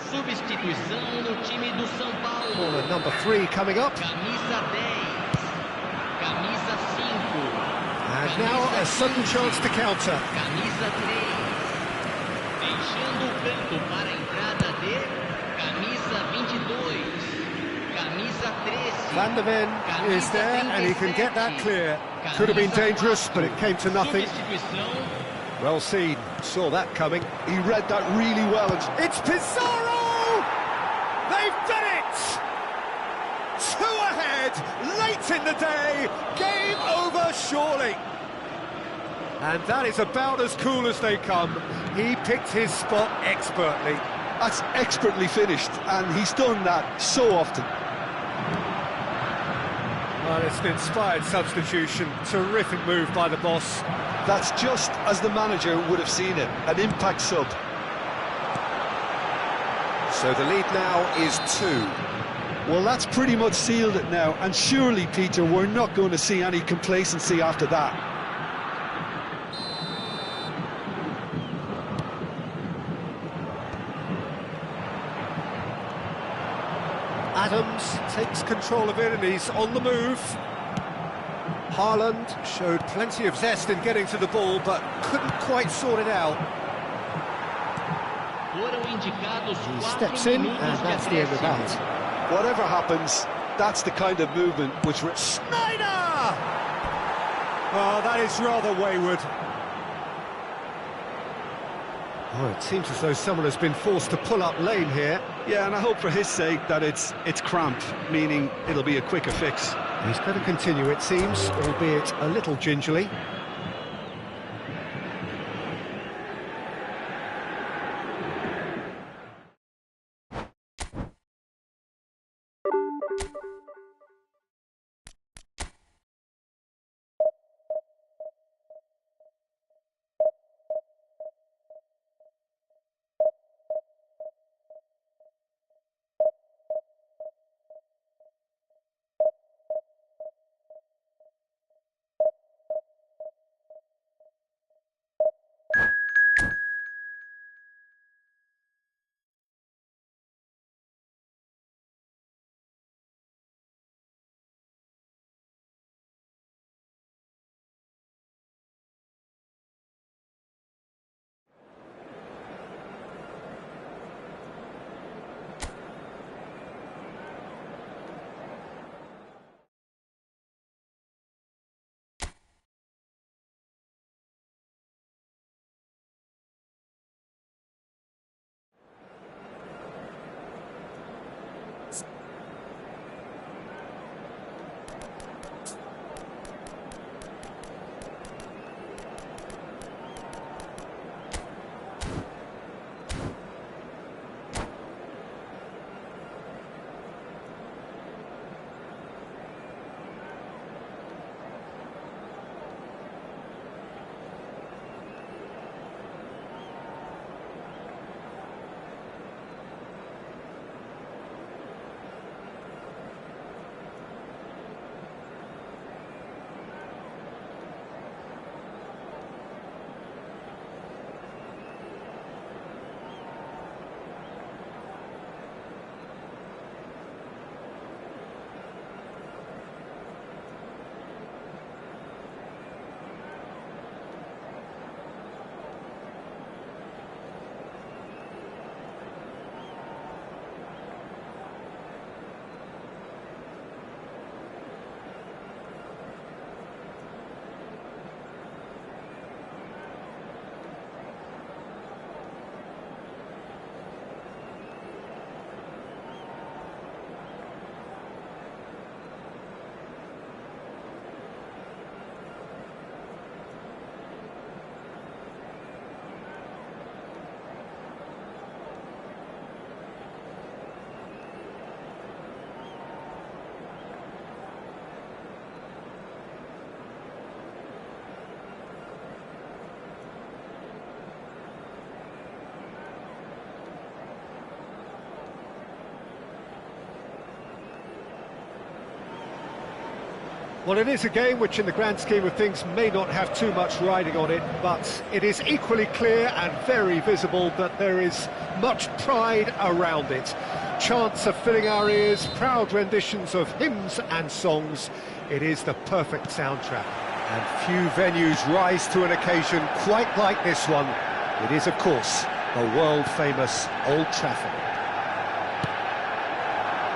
Substituição no time do São Paulo. Corner number 3 coming up. Camisa 10. Camisa 5. And now a sudden chance to counter. Camisa 3. Deixando o canto para a entrada de Camisa 22. Camisa 13. Van der Ven is there and he can get that clear. Could have been dangerous, but it came to nothing. Substituição. Well seen, saw that coming. He read that really well. It's Pizarro! They've done it! 2 ahead, late in the day, game over surely. And that is about as cool as they come. He picked his spot expertly. That's expertly finished, and he's done that so often. Well, it's an inspired substitution. Terrific move by the boss. That's just as the manager would have seen it, an impact sub. So the lead now is 2. Well, that's pretty much sealed it now, and surely, Peter, we're not going to see any complacency after that. Adams takes control of it and he's on the move. Haaland showed plenty of zest in getting to the ball, but couldn't quite sort it out. He steps in, and that's the end of that. Whatever happens, that's the kind of movement which... Schneider! Oh, that is rather wayward. Oh, it seems as though someone has been forced to pull up lane here. Yeah, and I hope for his sake that it's cramped, meaning it'll be a quicker fix. He's going to continue, it seems, albeit a little gingerly. Well, it is a game which in the grand scheme of things may not have too much riding on it, but it is equally clear and very visible that there is much pride around it. Chants are filling our ears, proud renditions of hymns and songs. It is the perfect soundtrack. And few venues rise to an occasion quite like this one. It is, of course, the world-famous Old Trafford.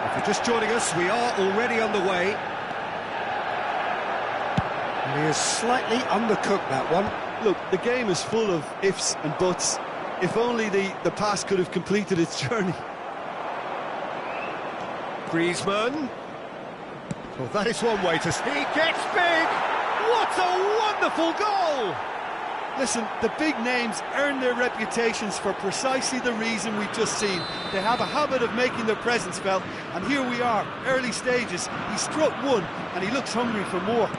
If you're just joining us, we are already underway. And he is slightly undercooked, that one. Look, the game is full of ifs and buts. If only the pass could have completed its journey. Griezmann. Well, that is one way to... He gets big! What a wonderful goal! Listen, the big names earn their reputations for precisely the reason we've just seen. They have a habit of making their presence felt, and here we are, early stages. He struck one, and he looks hungry for more.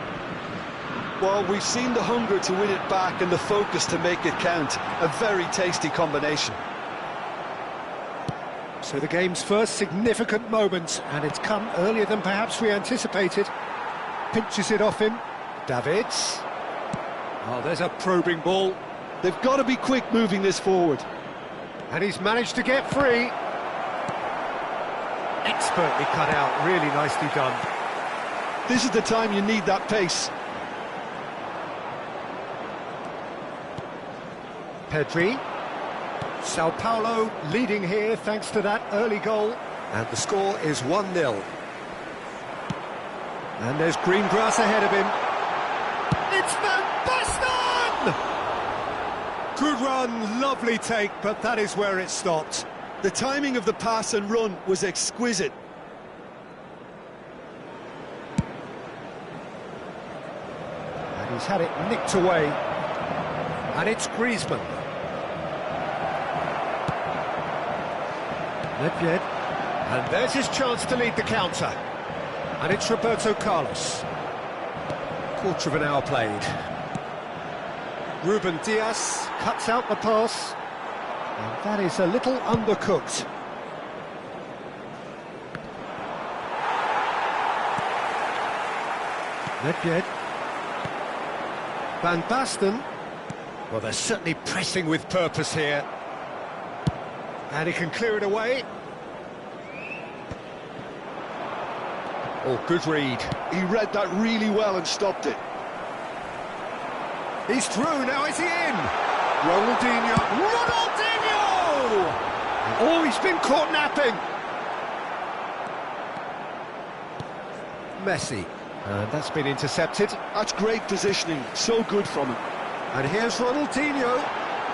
Well, we've seen the hunger to win it back and the focus to make it count. A very tasty combination. So the game's first significant moment, and it's come earlier than perhaps we anticipated. Pinches it off him. Davids. Oh, there's a probing ball. They've got to be quick moving this forward. And he's managed to get free. Expertly cut out, really nicely done. This is the time you need that pace. Pedri. Sao Paulo leading here thanks to that early goal. And the score is 1-0. And there's green grass ahead of him. It's Van Basten! Good run, lovely take, but that is where it stopped. The timing of the pass and run was exquisite. And he's had it nicked away. And it's Griezmann. Nedved. And there's his chance to lead the counter. And it's Roberto Carlos. Quarter of an hour played. Ruben Dias cuts out the pass. And that is a little undercooked. Nedved. Van Basten. Well, they're certainly pressing with purpose here. And he can clear it away. Oh, good read. He read that really well and stopped it. He's through, now is he in? Ronaldinho. Ronaldinho! Oh, he's been caught napping. Messi. And that's been intercepted. That's great positioning, so good from him. And here's Ronaldinho.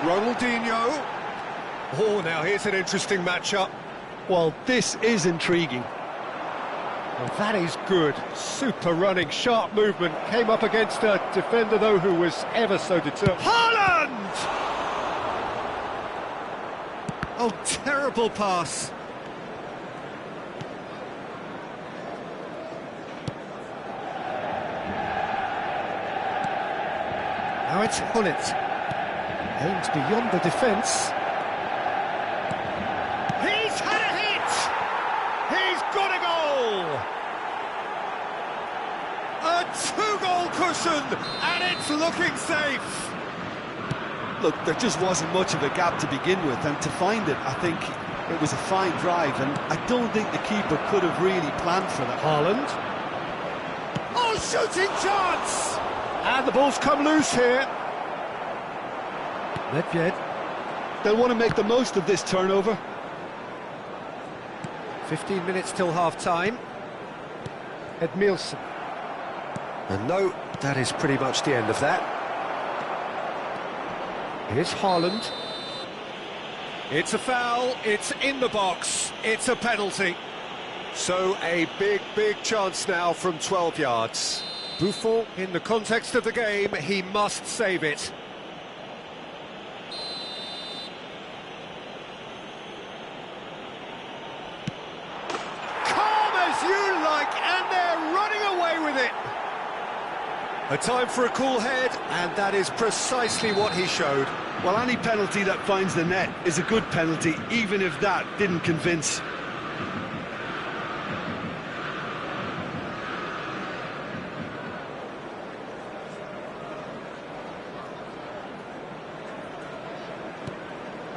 Ronaldinho. Oh, now here's an interesting matchup. Well, this is intriguing. Well, that is good. Super running, sharp movement. Came up against a defender, though, who was ever so determined. Haaland! Oh, terrible pass. Now it's Hullet. Aims beyond the defence. He's had a hit! He's got a goal! A two-goal cushion, and it's looking safe! Look, there just wasn't much of a gap to begin with, and to find it, I think it was a fine drive, and I don't think the keeper could have really planned for that. Haaland. Oh, shooting chance! And the ball's come loose here. Nedved. They'll want to make the most of this turnover. 15 minutes till half-time. Edmilson. And no, that is pretty much the end of that. Here's Haaland. It's a foul, it's in the box, it's a penalty. So a big, big chance now from 12 yards. Buffon, in the context of the game, he must save it. Calm as you like, and they're running away with it. A time for a cool head, and that is precisely what he showed. Well, any penalty that finds the net is a good penalty, even if that didn't convince.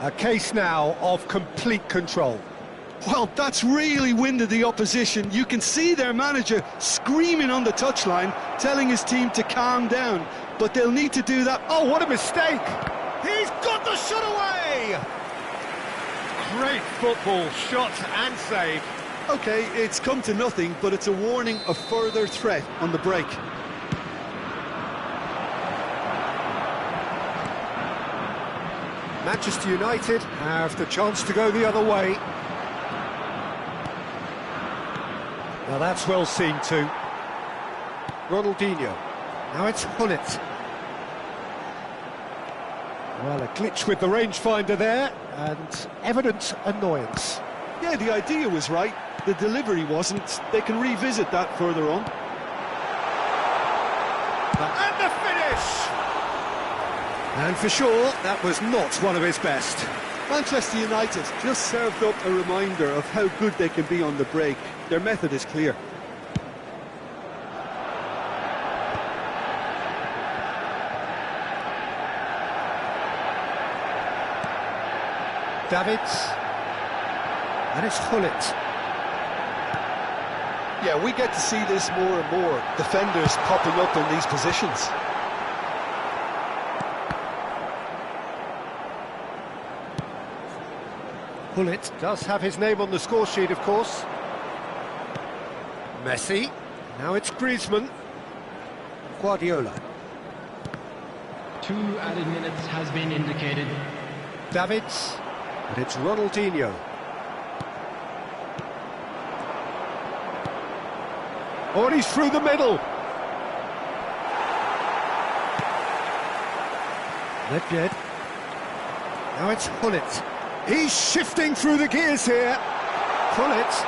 A case now of complete control. Well, that's really winded the opposition. You can see their manager screaming on the touchline, telling his team to calm down. But they'll need to do that. Oh, what a mistake! He's got the shot away! Great football, shot and save. OK, it's come to nothing, but it's a warning of further threat on the break. Manchester United have the chance to go the other way. Now that's well seen too. Ronaldinho. Now it's Hullet. Well, a glitch with the rangefinder there, and evident annoyance. Yeah, the idea was right. The delivery wasn't. They can revisit that further on. And the finish! And for sure, that was not one of his best. Manchester United just served up a reminder of how good they can be on the break. Their method is clear. Davids. And it's Hullet. Yeah, we get to see this more and more. Defenders popping up in these positions. Hullet does have his name on the score sheet, of course. Messi. Now it's Griezmann. Guardiola. 2 added minutes has been indicated. Davids. And it's Ronaldinho. Oh, and he's through the middle. Nedved. Now it's Hullet. He's shifting through the gears here. Hullet.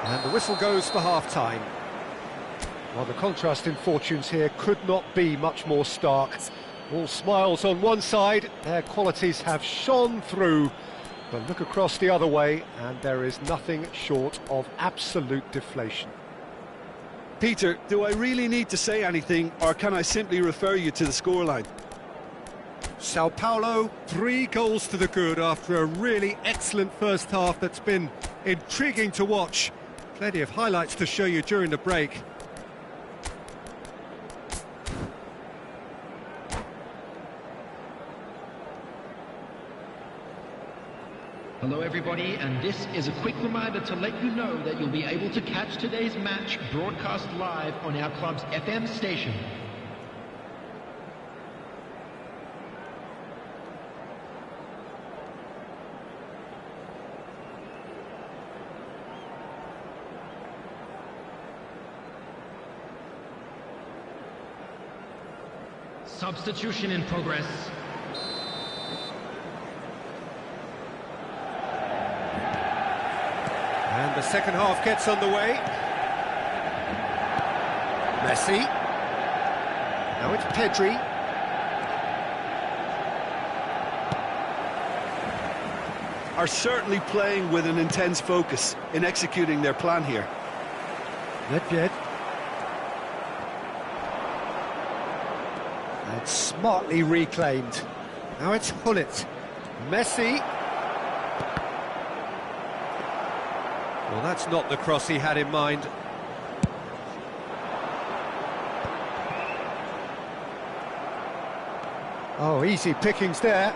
And the whistle goes for half-time. Well, the contrast in fortunes here could not be much more stark. All smiles on one side, their qualities have shone through. But look across the other way, and there is nothing short of absolute deflation. Peter, do I really need to say anything, or can I simply refer you to the scoreline? Sao Paulo, 3 goals to the good after a really excellent first half that's been intriguing to watch. Plenty of highlights to show you during the break. Hello everybody, and this is a quick reminder to let you know that you'll be able to catch today's match broadcast live on our club's FM station. Substitution in progress. And the second half gets underway. Messi. Now it's Pedri. Are certainly playing with an intense focus in executing their plan here. Nedved. And smartly reclaimed. Now it's Hullet. Messi. Well, that's not the cross he had in mind. Oh, easy pickings there.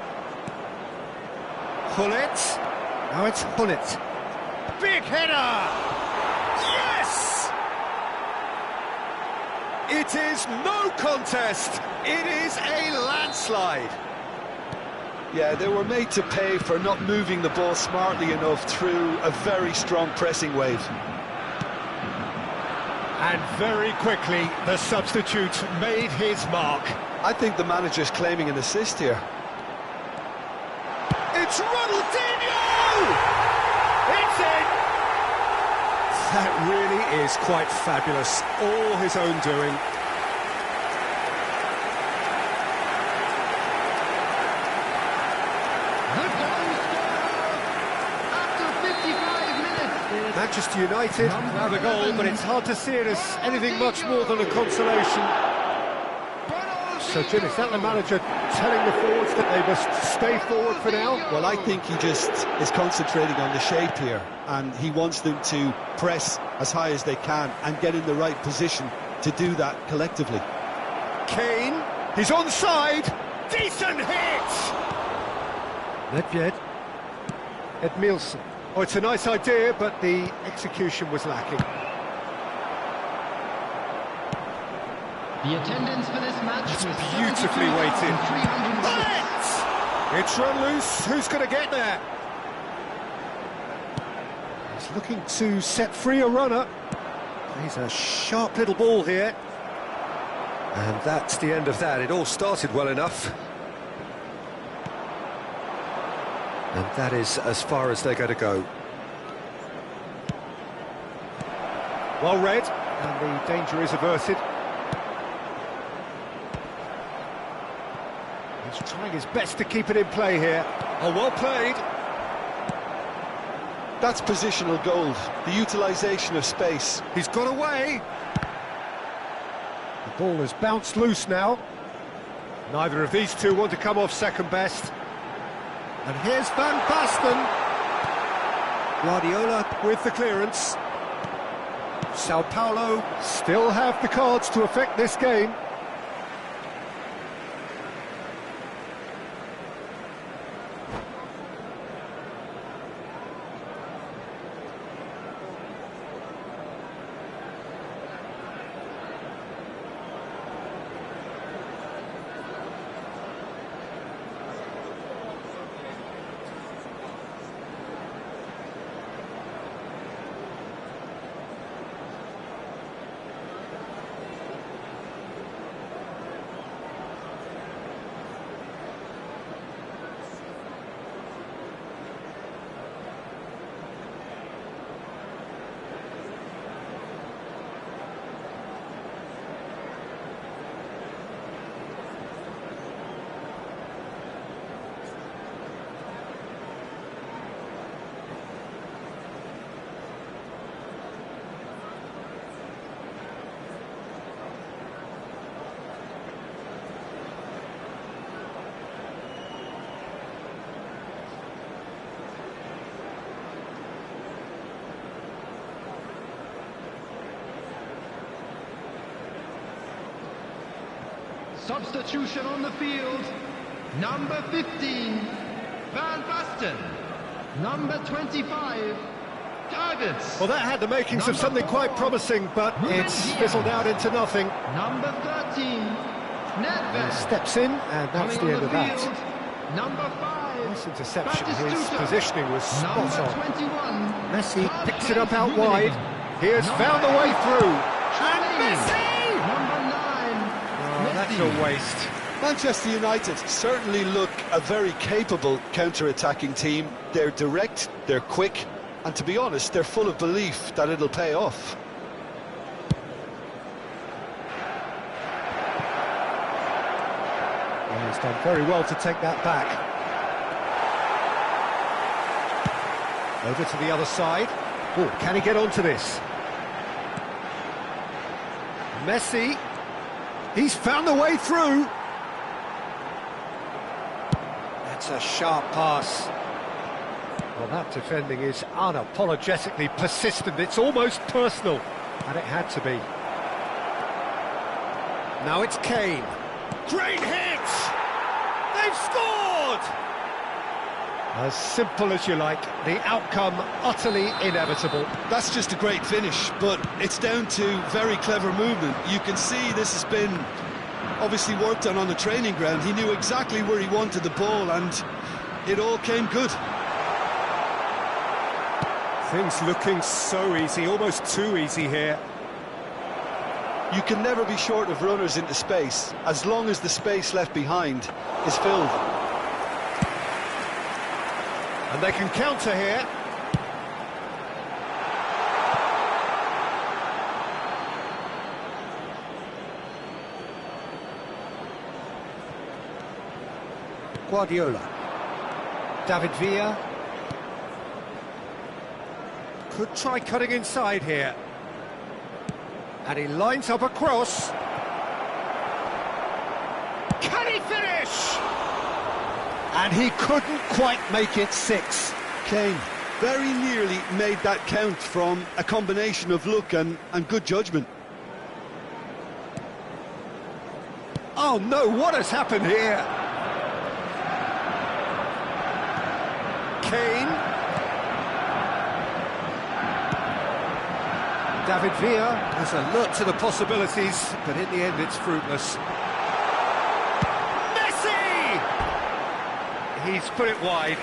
Hullet. Now it's Hullet. Big header! Yes! It is no contest. It is a landslide. Yeah, they were made to pay for not moving the ball smartly enough through a very strong pressing wave. And very quickly, the substitute made his mark. I think the manager's claiming an assist here. It's Ronaldinho! It's in! That really is quite fabulous. All his own doing. Manchester United have a goal, but it's hard to see it as anything much more than a consolation. So, Jim, is that the manager telling the forwards that they must stay forward for now? Well, I think he just is concentrating on the shape here, and he wants them to press as high as they can and get in the right position to do that collectively. Kane, he's onside. Decent hit! Nedved. Edmilson. Oh, it's a nice idea, but the execution was lacking. The attendance for this match was Beautifully weighted. 300. It's run loose. Who's going to get there? He's looking to set free a runner. He's a sharp little ball here. And that's the end of that. It all started well enough. And that is as far as they're going to go. Well read, and the danger is averted. He's trying his best to keep it in play here. Oh, well played. That's positional gold, the utilisation of space. He's got away. The ball has bounced loose now. Neither of these two want to come off second best. And here's Van Basten. Guardiola with the clearance. Sao Paulo still have the cards to affect this game. Substitution on the field. Number 15, Van Basten. Number 25, Davids. Well, that had the makings of something quite promising, but it's fizzled out into nothing. Number 13, Nedved. Steps in, and that's the end of that. Number 5, Nice interception. His positioning was spot Number on. 21, Messi picks it up out wide. He has found a way through. And Messi! Number 9, Oh, that's a waste. Manchester United certainly look a very capable counter-attacking team. They're direct, they're quick, and to be honest, they're full of belief that it'll pay off. Well, he's done very well to take that back. Over to the other side. Oh, can he get onto this? Messi. He's found the way through. That's a sharp pass. Well, that defending is unapologetically persistent. It's almost personal. And it had to be. Now it's Kane. Great hit! They've scored! As simple as you like, the outcome utterly inevitable. That's just a great finish, but it's down to very clever movement. You can see this has been obviously worked on the training ground. He knew exactly where he wanted the ball, and it all came good. Things looking so easy, almost too easy here. You can never be short of runners into space, as long as the space left behind is filled. And they can counter here. Guardiola. David Villa. Could try cutting inside here. And he lines up a cross. Can he finish? And he couldn't quite make it 6. Kane very nearly made that count from a combination of luck and good judgment. Oh no, what has happened here? Kane. David Villa is alert to the possibilities, but in the end it's fruitless. Messi! He's put it wide.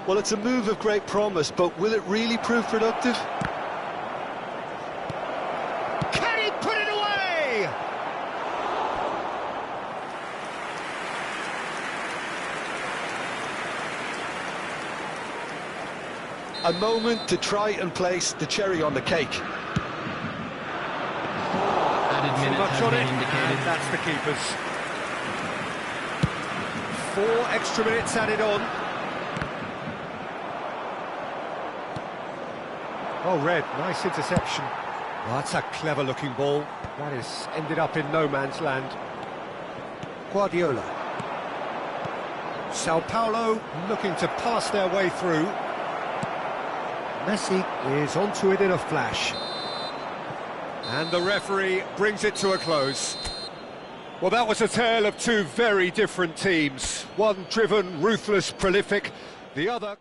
Well, it's a move of great promise, but will it really prove productive? Can he put it away? A moment to try and place the cherry on the cake. Added Too minute much has on been it, indicated. and that's the keeper's. 4 extra minutes added on. Oh, Red, nice interception. Well, that's a clever-looking ball. That has ended up in no man's land. Guardiola. Sao Paulo looking to pass their way through. Messi is onto it in a flash. And the referee brings it to a close. Well, that was a tale of two very different teams. One driven, ruthless, prolific. The other...